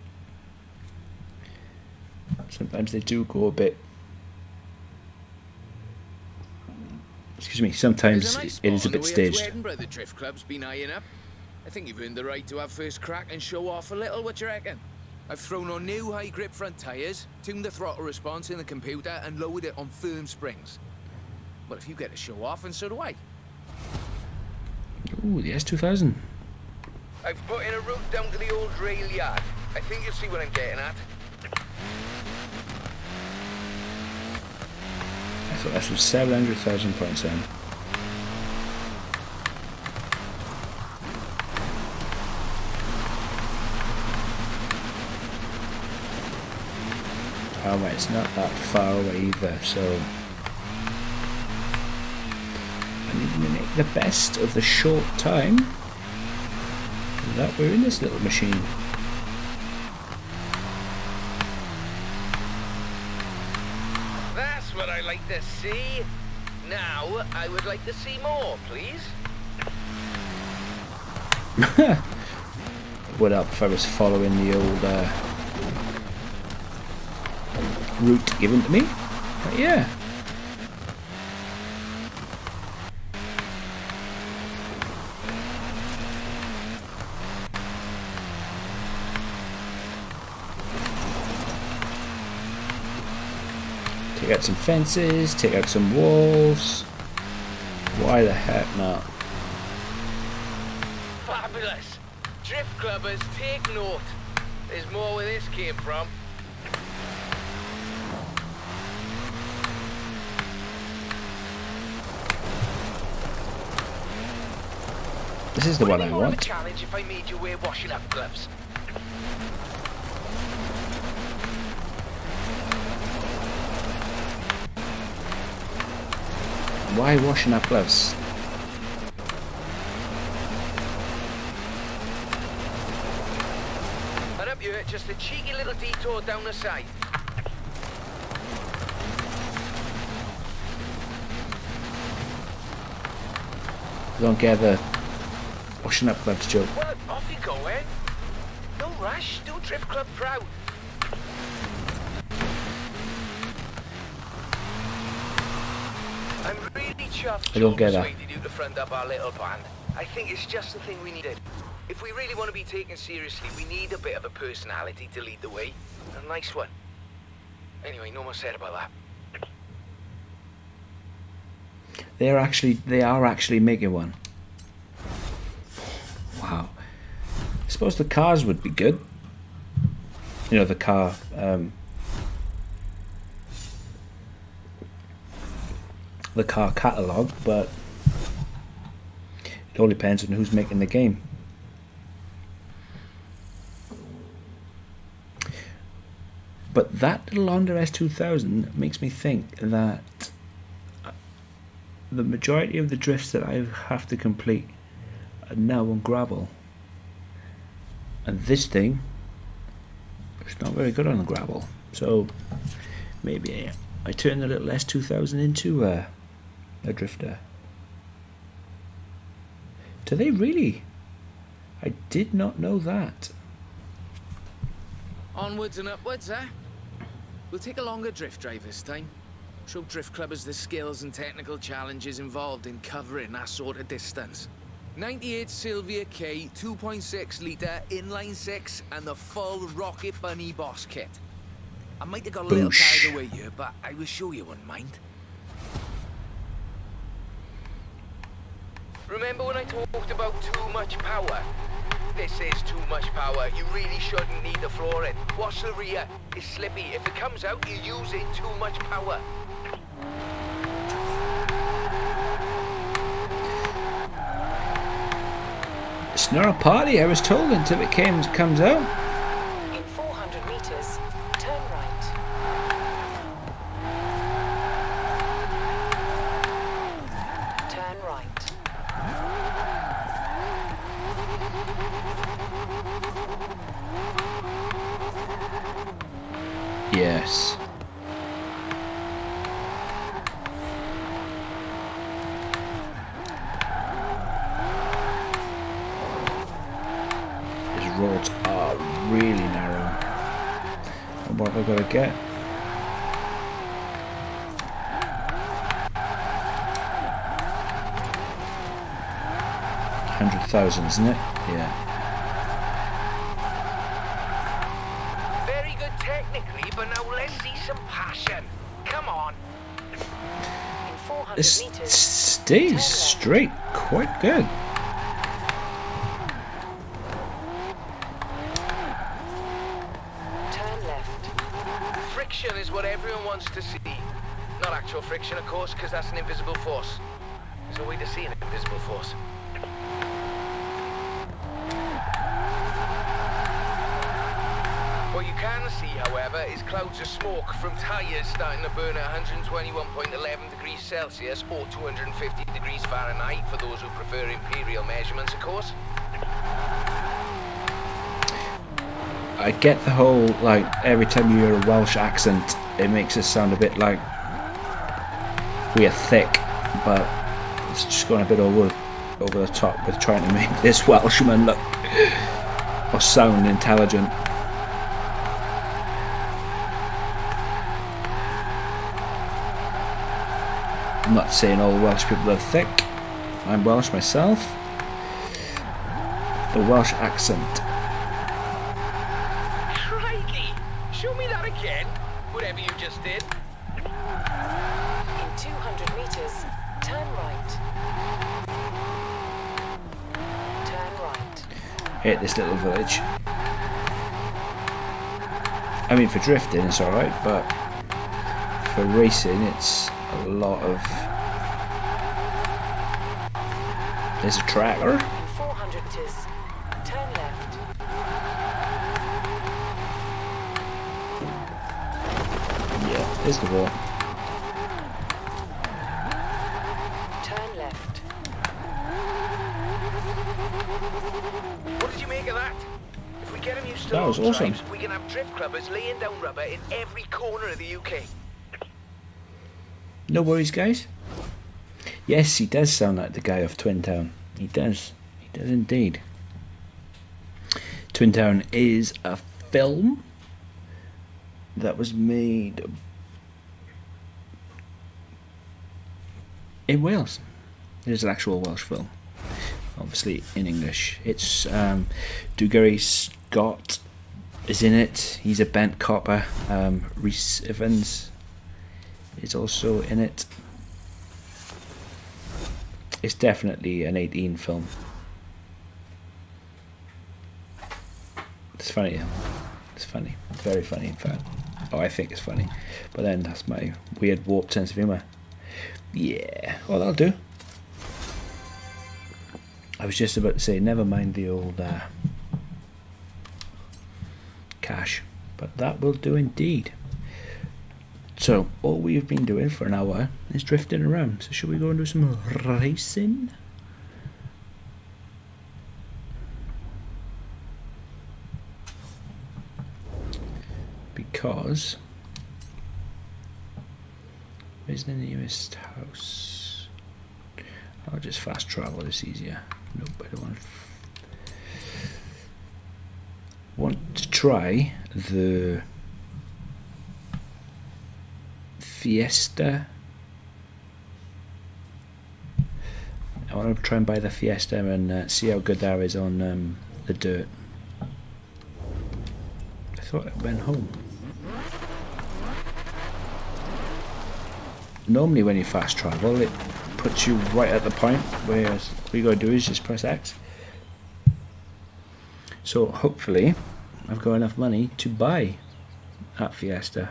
sometimes they do go a bit... Excuse me, sometimes it is a bit staged. Edinburgh, the Drift Club's been eyeing up. I think you've earned the right to have first crack and show off a little, what you reckon? I've thrown on new high grip front tyres, tuned the throttle response in the computer and lowered it on firm springs. Well, if you get to show off, and so do I. Ooh, the S2000. I've put in a route down to the old rail yard. I think you'll see what I'm getting at. I thought that was 700,000 points then. Oh wait, it's not that far away either, so I need to make the best of the short time that we're in this little machine. That's what I like to see. Now, I would like to see more, please. What up if I was following the old route given to me? But yeah. Take out some fences, take out some walls. Why the heck not? Fabulous. Drift clubbers, take note. There's more where this came from. This is the one I More of a want. challenge if I made you wear washing up gloves. Why washing up gloves? And up here, just a cheeky little detour down the side. Don't get the washing up gloves joke. Well, off you go, eh? No rush, do Drift Club proud. I'm really chuffed I don't get Joe that. persuaded you to front up our little band. I think it's just the thing we needed. If we really want to be taken seriously, we need a bit of a personality to lead the way. A nice one. Anyway, no more said about that. They are actually making one. Wow. I suppose the cars would be good. You know, the car catalogue, but it all depends on who's making the game. But that little Honda S2000 makes me think that the majority of the drifts that I have to complete are now on gravel. And this thing, it's not very good on the gravel. So maybe I turn the little S2000 into a drifter. Do they really? I did not know that. Onwards and upwards, eh? We'll take a longer drift drive this time. Show drift clubbers the skills and technical challenges involved in covering that sort of distance. 98 Sylvia K, 2.6 litre, inline 6, and the full Rocket Bunny boss kit. I might have got a little carried away here, but I was sure you wouldn't mind. Remember when I talked about too much power? This is too much power. You really shouldn't need to floor it. Watch the rear. It's slippy. If it comes out, you use it too much power. It's not a party, I was told, until it comes out. In 400 meters, turn right. Turn right. Yes. Roads are really narrow. And what have I got to get? $100,000, isn't it? Yeah. Very good technically, but now let's see some passion. Come on. In 400 This meters, stays straight quite good. Friction is what everyone wants to see. Not actual friction, of course, because that's an invisible force. There's no way to see an invisible force. What you can see, however, is clouds of smoke from tyres starting to burn at 121.11 degrees Celsius or 250 degrees Fahrenheit for those who prefer imperial measurements, of course. I get the whole, like, every time you hear a Welsh accent, it makes it sound a bit like we're thick, but it's just going a bit over the top with trying to make this Welshman look or sound intelligent. I'm not saying all Welsh people are thick. I'm Welsh myself. The Welsh accent. Show me that again, whatever you just did. in 200 meters, turn right. Turn right. Hit this little village. I mean, for drifting it's alright, but for racing it's a lot of... There's a tractor. In 400 meters, turn left. Yeah, there's the wall. Turn left. What did you make of that? If we get them used to That was long awesome. drives, we can have drift clubbers laying down rubber in every corner of the UK. No worries, guys. Yes, he does sound like the guy off Twin Town. He does. He does indeed. Twin Town is a film that was made in Wales. It is an actual Welsh film, obviously in English. It's Dougray Scott is in it. He's a bent copper. Rhys Evans is also in it. It's definitely an 18 film. It's funny. It's funny. It's very funny, in fact. Oh, I think it's funny. But then that's my weird warped sense of humour. Yeah, well, that'll do. I was just about to say, never mind the old cash. But that will do indeed. So, all we've been doing for an hour is drifting around. So, should we go and do some racing? Because... where's the nearest house? I'll just fast travel, it's easier. Nope, I don't want to... want to try the Fiesta. I want to try and buy the Fiesta and see how good that is on the dirt. I thought it went home. Normally when you fast travel it puts you right at the point, whereas all you gotta do is just press X. So hopefully I've got enough money to buy that Fiesta.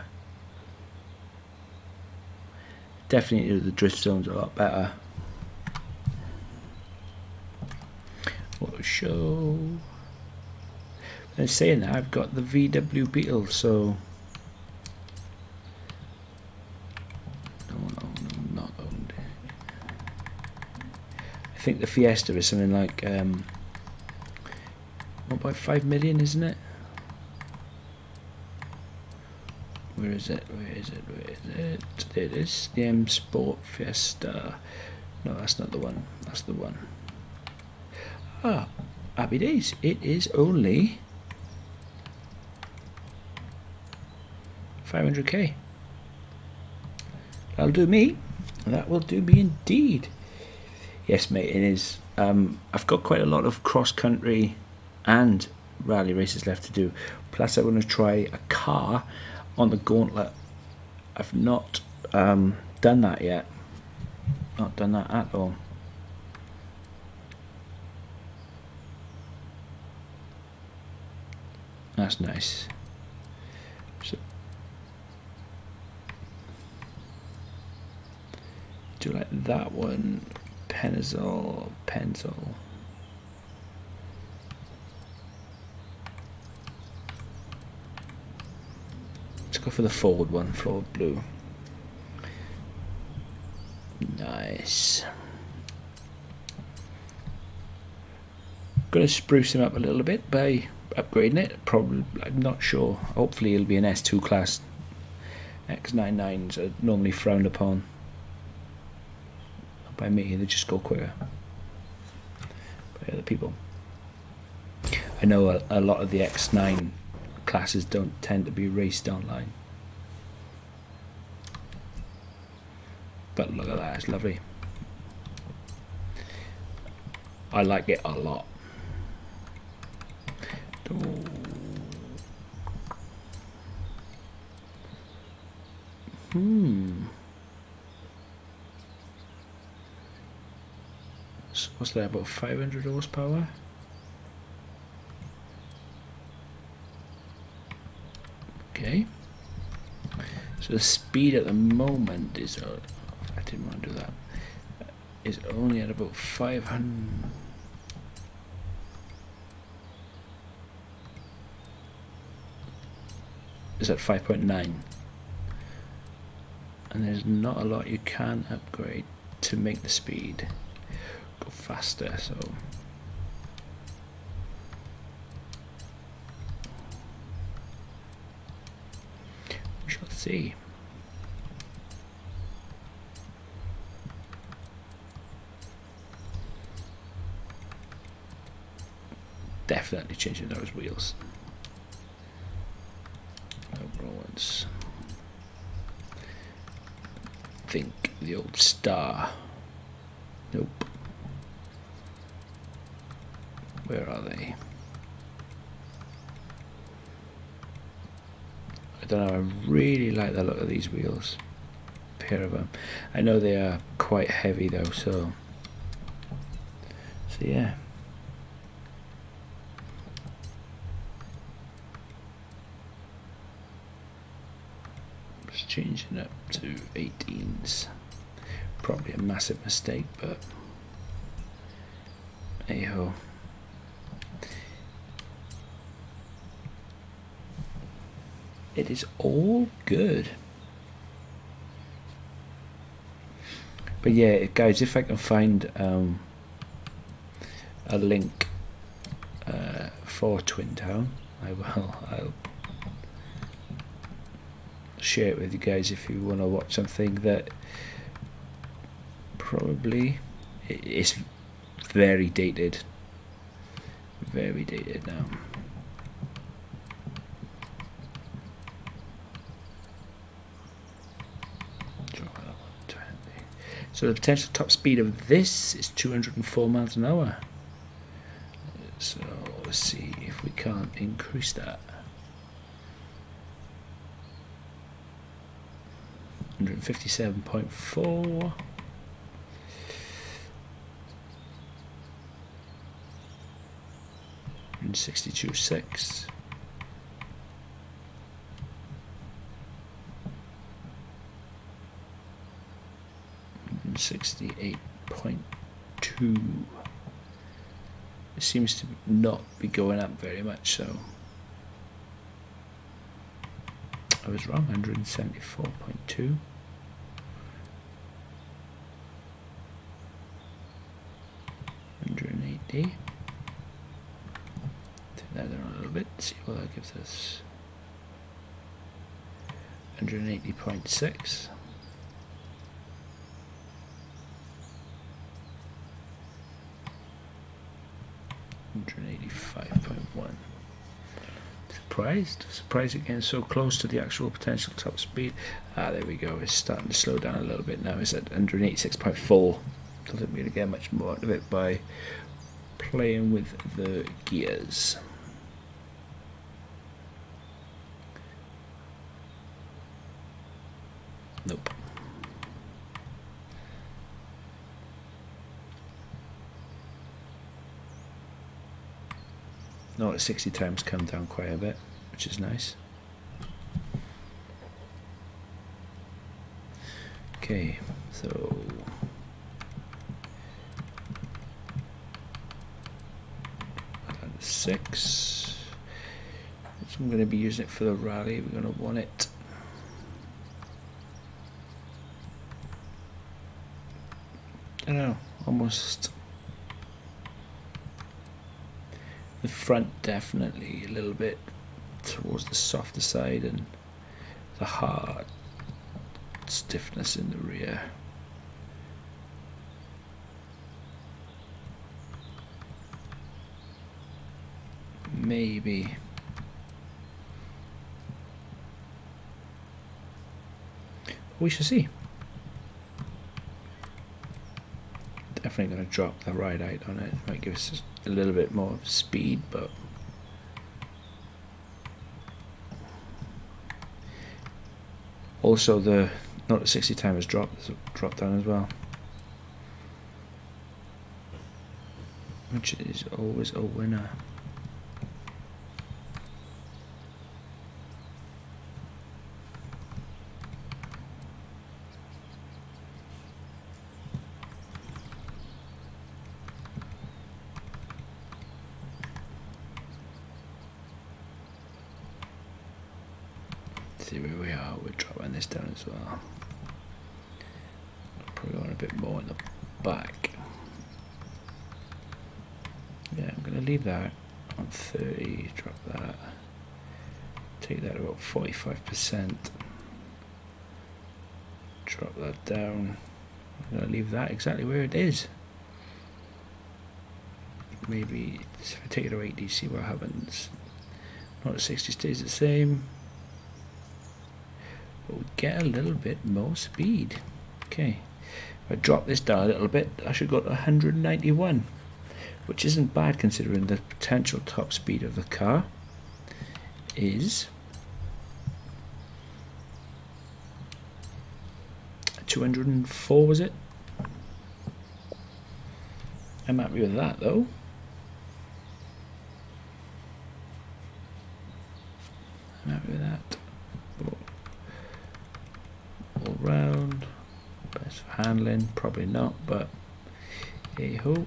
Definitely the drift zone's a lot better. What a show. And saying that, I've got the VW Beetle, so no, not owned. I think the Fiesta is something like about 5 million, isn't it? Where is it? Where is it? Where is it? There it is. The M Sport Fiesta. No, that's not the one. That's the one. Ah, happy days. It is only 500k. That'll do me. That will do me indeed. Yes, mate, it is. I've got quite a lot of cross-country and rally races left to do. Plus, I want to try a car on the Gauntlet. I've not done that yet. Not done that at all. That's nice. So, do you like that one? Pencil. Let's go for the forward one, forward blue. Nice. Gonna spruce him up a little bit by upgrading it. Probably, I'm not sure. Hopefully it'll be an S2 class. X99s are normally frowned upon. Not by me, they just go quicker. By other people. I know a lot of the X9 classes don't tend to be raced online. But look at that, it's lovely. I like it a lot. So what's that, about 500 horsepower? Okay. So the speed at the moment is, I didn't want to do that, is only at about 500. Is at 5.9, and there's not a lot you can upgrade to make the speed go faster, so we shall see. Definitely changing those wheels. Ones. Think the old Star. Nope. Where are they? I don't know. I really like the look of these wheels. A pair of them. I know they are quite heavy though, so yeah. Changing up to 18s, probably a massive mistake, but hey ho. It is all good. But yeah, guys, if I can find a link for Twin Town, I'll share it with you guys if you want to watch something that probably is very dated now. So the potential top speed of this is 204 miles an hour. So let's see if we can't increase that. 157.4. 162.6. 168.2. It seems to not be going up very much, so I was wrong. 174.2. 180. Take that down a little bit, see what that gives us. 180.6. 185.1. Surprised it getting so close to the actual potential top speed. Ah, there we go. It's starting to slow down a little bit now. It's at 186.4. Doesn't really get much more out of it by playing with the gears. Nope. No, at 60 times come down quite a bit, which is nice. Okay, so 6. So I'm going to be using it for the rally. We're going to want it. I don't know, almost the front definitely a little bit towards the softer side, and the hard stiffness in the rear. Maybe we shall see. Definitely going to drop the ride height on it. Might give us a little bit more speed, but also the not at 60 time has dropped down as well, which is always a winner. See where we are. We're dropping this down as well. Probably want a bit more in the back. Yeah, I'm going to leave that on 30. Drop that. Take that about 45%. Drop that down. I'm going to leave that exactly where it is. Maybe if I take it to 80, see what happens. Not at 60 stays the same. But we get a little bit more speed. Okay, if I drop this down a little bit, I should go to 191, which isn't bad considering the potential top speed of the car is 204, was it? I'm happy with that though. I'm happy with that. All round, best for handling, probably not, but hey ho.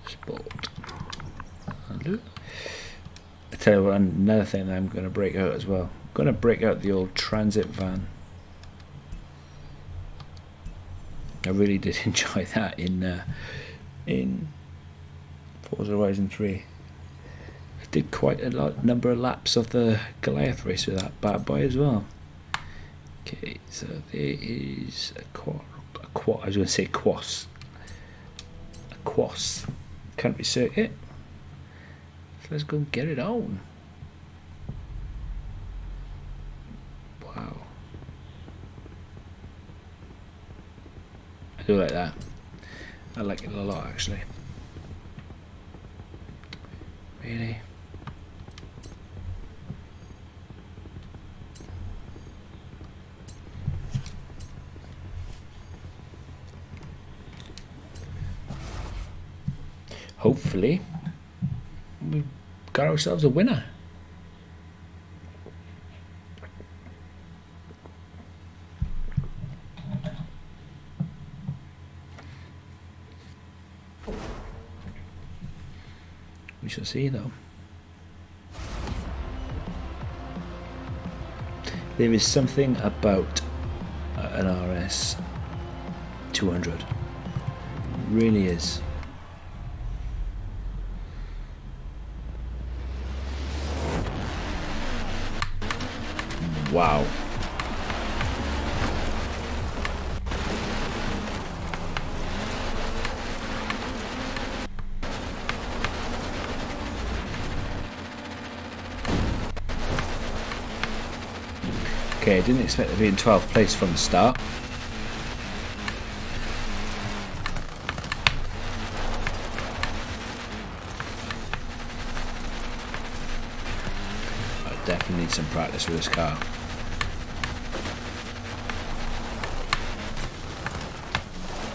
Sport. I'll tell you what, another thing that I'm going to break out as well. I'm going to break out the old transit van. I really did enjoy that in Forza Horizon 3. Did quite a number of laps of the Goliath race with that bad boy as well. Okay, so there is a quad. I was going to say quas. A quas country circuit. So let's go and get it on. do like that. I like it a lot, actually. Really? Hopefully, we've got ourselves a winner. We shall see, though. There is something about an RS 200. Really is. Wow. Okay, I didn't expect to be in 12th place from the start. I definitely need some practice with this car.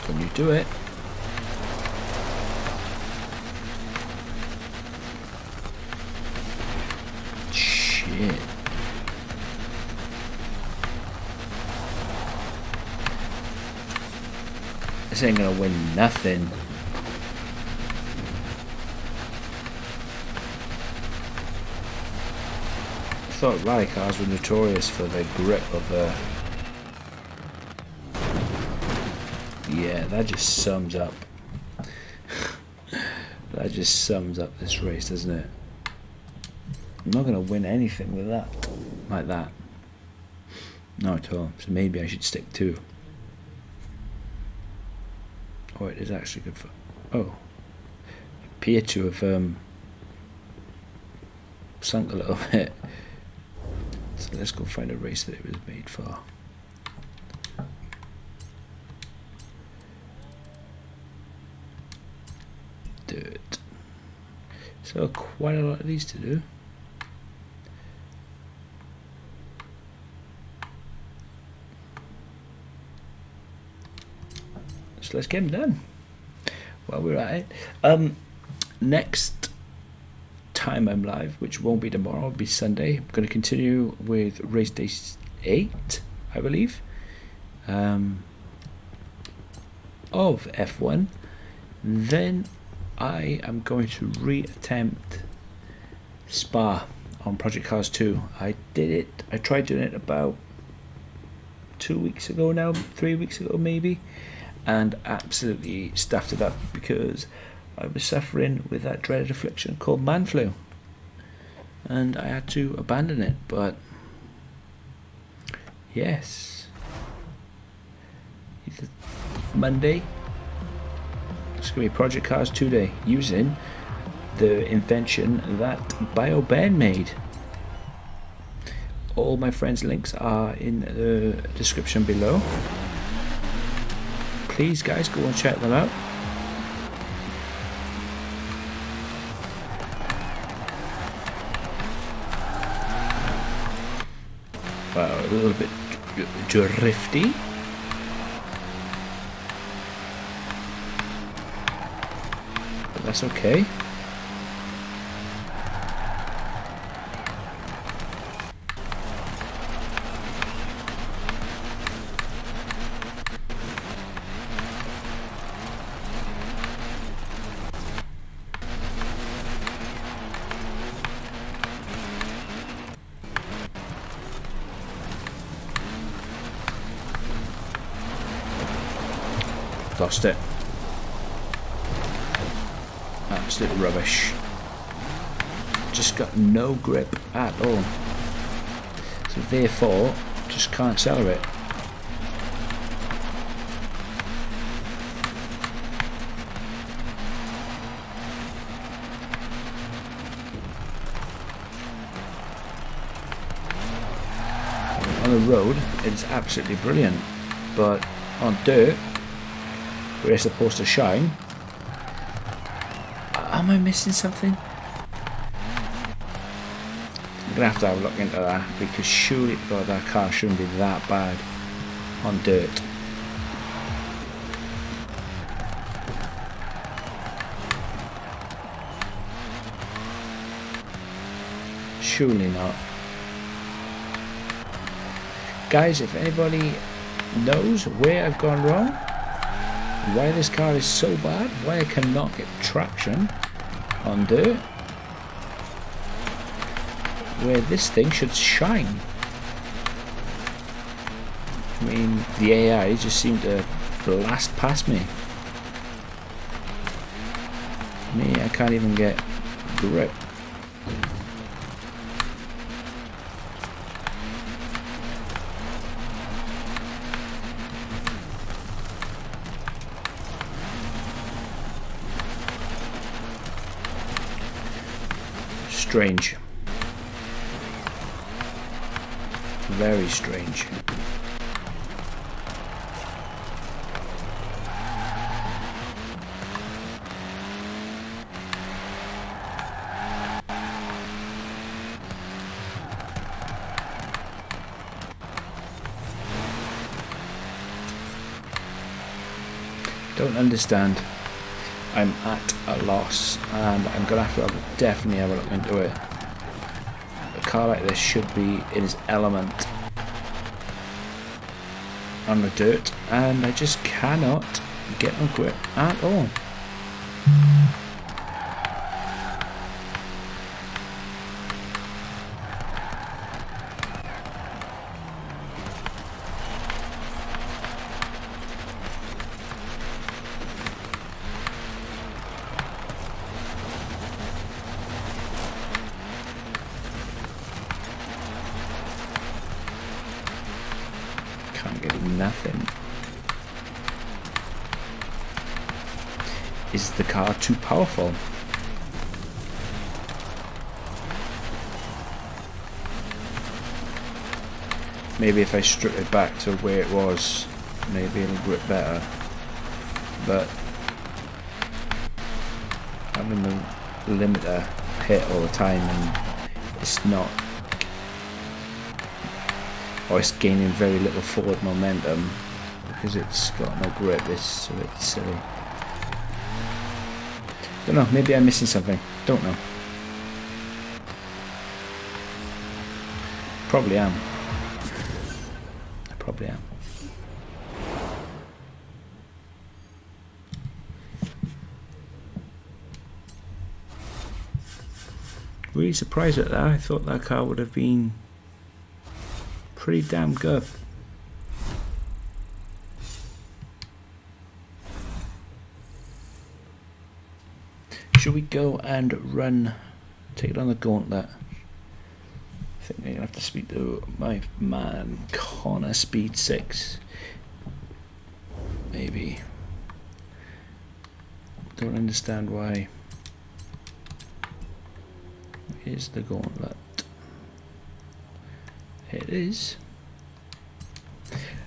Can you do it? Shit. This ain't gonna win nothing. I thought rally cars were notorious for the grip of yeah, that just sums up. That just sums up this race, doesn't it? I'm not gonna win anything with that, like that. Not at all. So maybe I should stick to. Oh, it is actually good for. Oh, appear to have sunk a little bit. So let's go find a race that it was made for. Do it. So quite a lot of these to do. So let's get them done while we're at it. Next time I'm live, which won't be tomorrow, it'll be Sunday, I'm going to continue with race day 8, I believe, of F1. Then I am going to re-attempt Spa on Project Cars 2. I tried doing it about 2 weeks ago now, 3 weeks ago maybe, and absolutely stuffed it up because I was suffering with that dreaded affliction called man flu, and I had to abandon it. But yes, Monday it's going to be Project Cars 2 day, using the invention that BioBen made. All my friends' links are in the description below. Please guys, go and check them out. Wow, a little bit drifty. But that's okay. Lost it. Absolute rubbish. Just got no grip at all. So therefore, just can't accelerate. On the road, it's absolutely brilliant, but on dirt, where it's supposed to shine. Am I missing something? I'm gonna have to have a look into that, because surely, God, that car shouldn't be that bad on dirt. Surely not. Guys, if anybody knows where I've gone wrong, why this car is so bad, why I cannot get traction on dirt, where this thing should shine. I mean, the AI just seemed to blast past me. I can't even get grip. Strange. Very strange. Don't understand. I'm at a loss, and I'm gonna have to definitely have a look into it. A car like this should be in its element on the dirt, and I just cannot get my grip at all. Nothing. Is the car too powerful? Maybe if I strip it back to where it was, maybe it'll grip better. But having the limiter hit all the time, and it's not, or it's gaining very little forward momentum because it's got no grip. It's a bit silly. Don't know, maybe I'm missing something. Don't know. Probably am. I probably am. Really surprised at that. I thought that car would have been pretty damn good. Should we go and run, take it on the Gauntlet? I think we're going to have to speak to my man Connor Speed 6. Maybe. Don't understand why. Here's the Gauntlet. It is.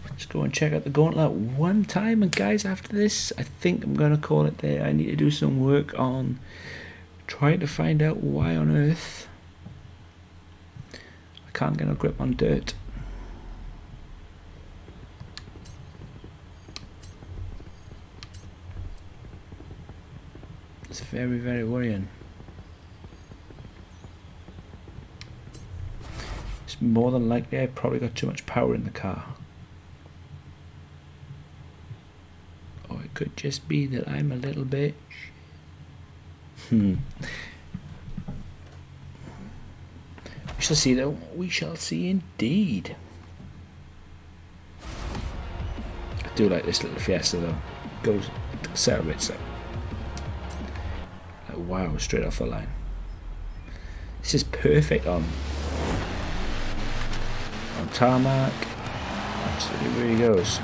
Let's go and check out the Gauntlet one time, and guys, after this I think I'm going to call it there. I need to do some work on trying to find out why on earth I can't get a grip on dirt. It's very, very worrying. It's more than likely I probably got too much power in the car. Or it could just be that I'm a little bitch. We shall see though. We shall see indeed. I do like this little Fiesta though. Goes celebrates it. Like, wow, straight off the line. This is perfect on tarmac. Absolutely really goes.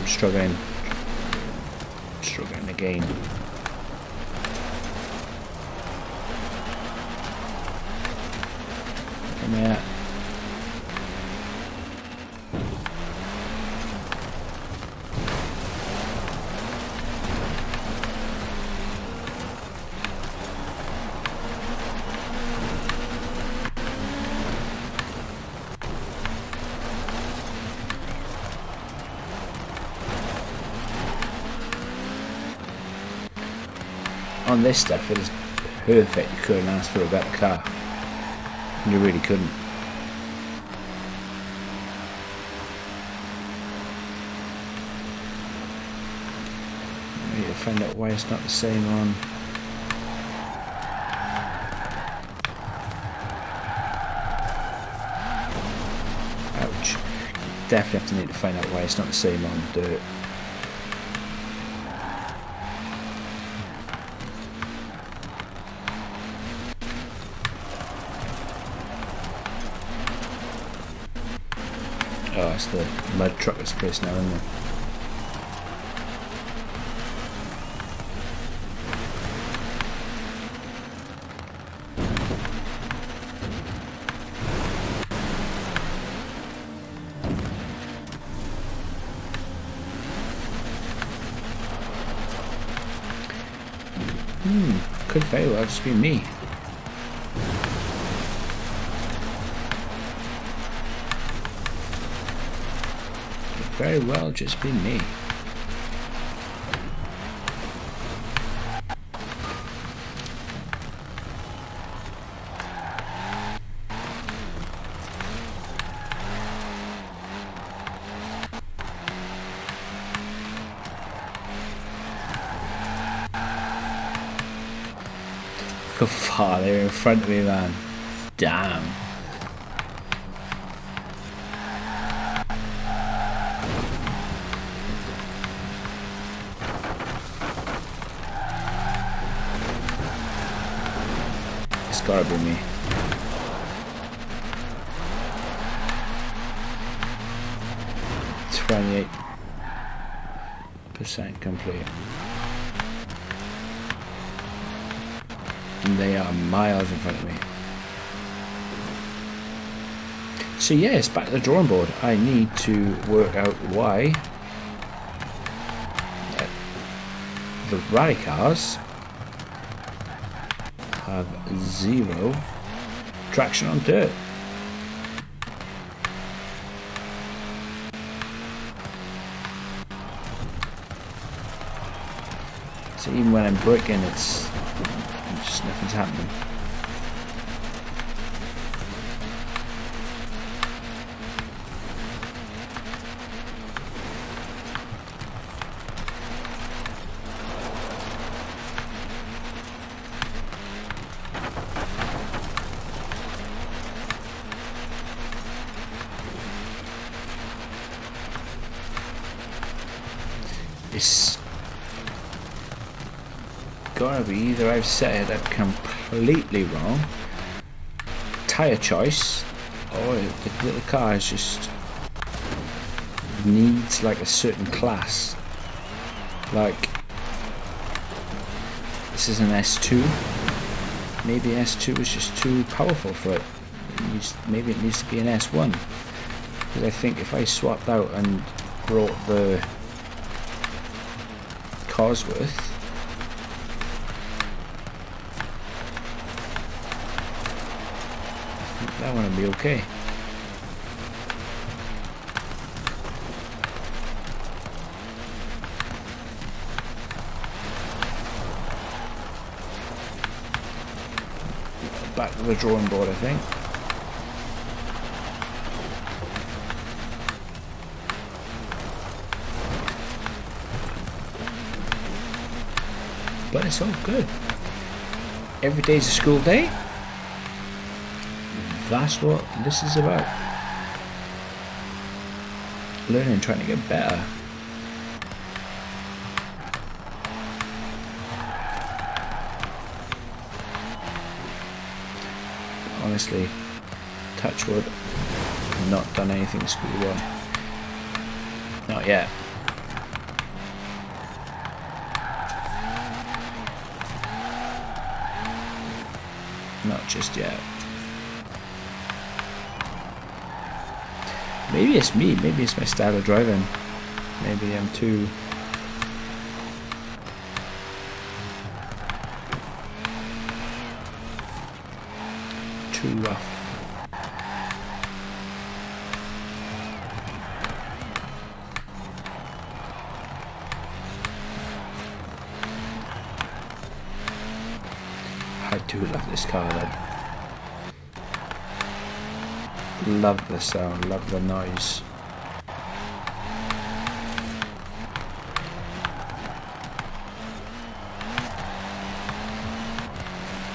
struggling again. Come here. On this stuff, it is perfect. You couldn't ask for a better car. You really couldn't. I need to find out why it's not the same on. Ouch. Definitely need to find out why it's not the same on dirt. Oh, it's the mud trucker's place now, isn't it? Could very well just be me. Very well just be me. How far they're in front of me, man. Damn. It's gotta be me. %, complete. And they are miles in front of me. So yes, back to the drawing board. I need to work out why the rally cars have zero traction on dirt. So even when I'm braking, it's just nothing's happening. It's gotta be either I've set it up completely wrong, tyre choice, or the car is just needs like a certain class. Like this is an S2. Maybe S2 is just too powerful for it. Maybe it needs to be an S1. Because I think if I swapped out and brought the Cosworth, that one will be okay. Back to the drawing board, I think. But it's all good. Every day's a school day. That's what this is about. Learning, trying to get better. Honestly, touch wood, I've not done anything school-wise. Not yet. not just yet. Maybe it's me, maybe it's my style of driving. Maybe I'm too rough. I do love this car though. Love the sound, love the noise.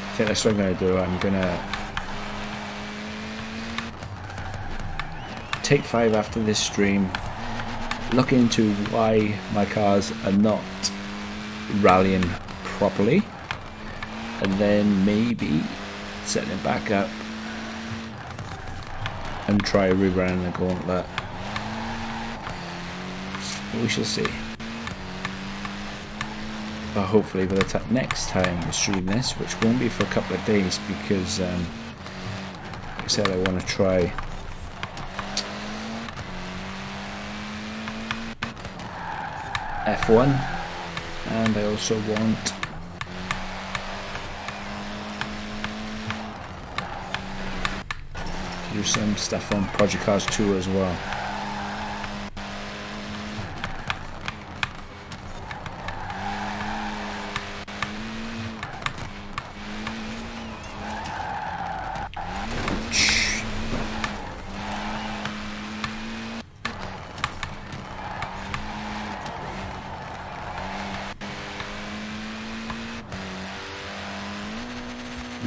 I think that's what I'm going to do. I'm going to take 5 after this stream, look into why my cars are not rallying properly, and then maybe setting it back up and try rerunning the Gauntlet. We shall see. But hopefully by the next time we stream this, which won't be for a couple of days, because like I said, I want to try F1, and I also want to do some stuff on Project Cars 2 as well.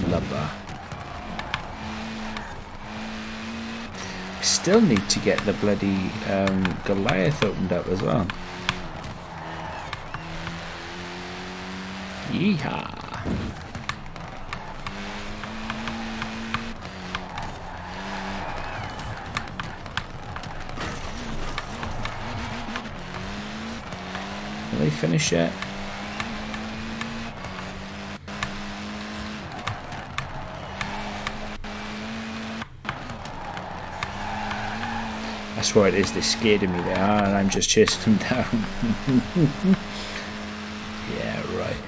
Love that. Still need to get the bloody Goliath opened up as well. Yeehaw! Will they finish yet? That's what it is, they're scared of me there, and I'm just chasing them down. Yeah, right.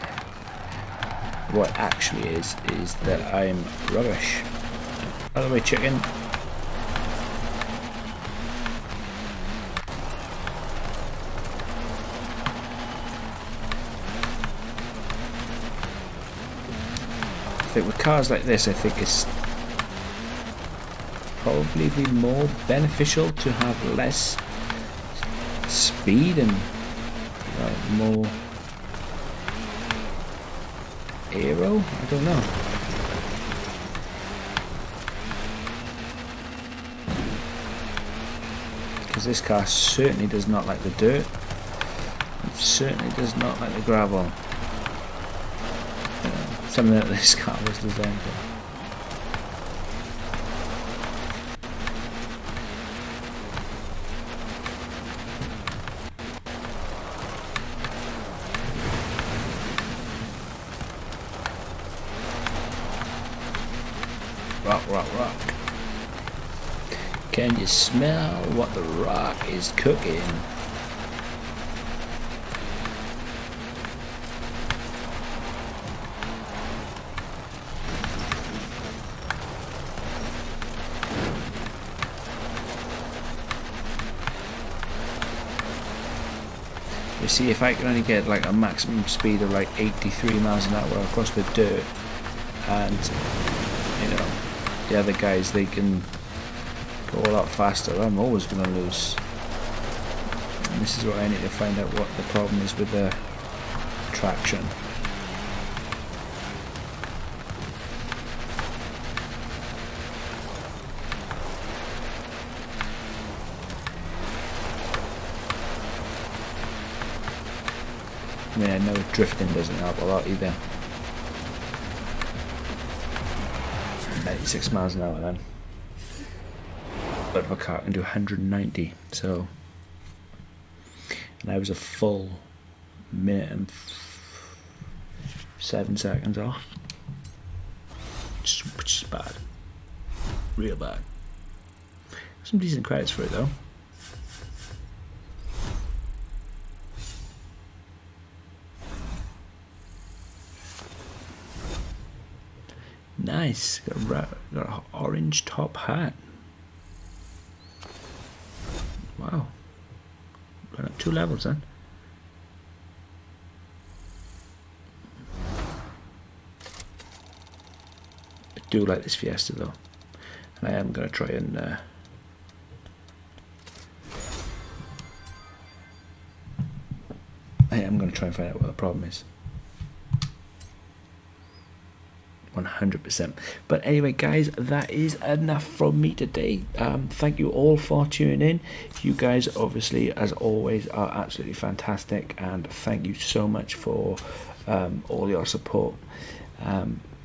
What actually is that I'm rubbish. By the way, chicken. I think with cars like this, I think it's probably be more beneficial to have less speed and more aero. I don't know. Because this car certainly does not like the dirt. It certainly does not like the gravel. Something that this car was designed for. Rock. Can you smell what the rock is cooking? You see, if I can only get like a maximum speed of like 83 miles an hour across the dirt, and you know, the other guys, they can go a lot faster, I'm always going to lose. And this is what I need to find out, what the problem is with the traction. I mean, I know drifting doesn't help a lot either. 96 miles an hour then. But if a car can do 190, so. And I was a full minute and 7 seconds off. which is bad. Real bad. Some decent credits for it though. Nice. Got an orange top hat. Wow. Got up 2 levels then. I do like this Fiesta though. And I am going to try and find out what the problem is. 100%. But anyway, guys, that is enough from me today. Thank you all for tuning in. You guys, obviously, as always, are absolutely fantastic, and thank you so much for all your support.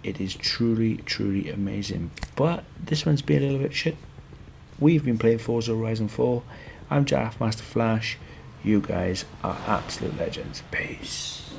It is truly, truly amazing. But this one's been a little bit shit. We've been playing Forza Horizon 4. I'm Jaff Master Flash. You guys are absolute legends. Peace.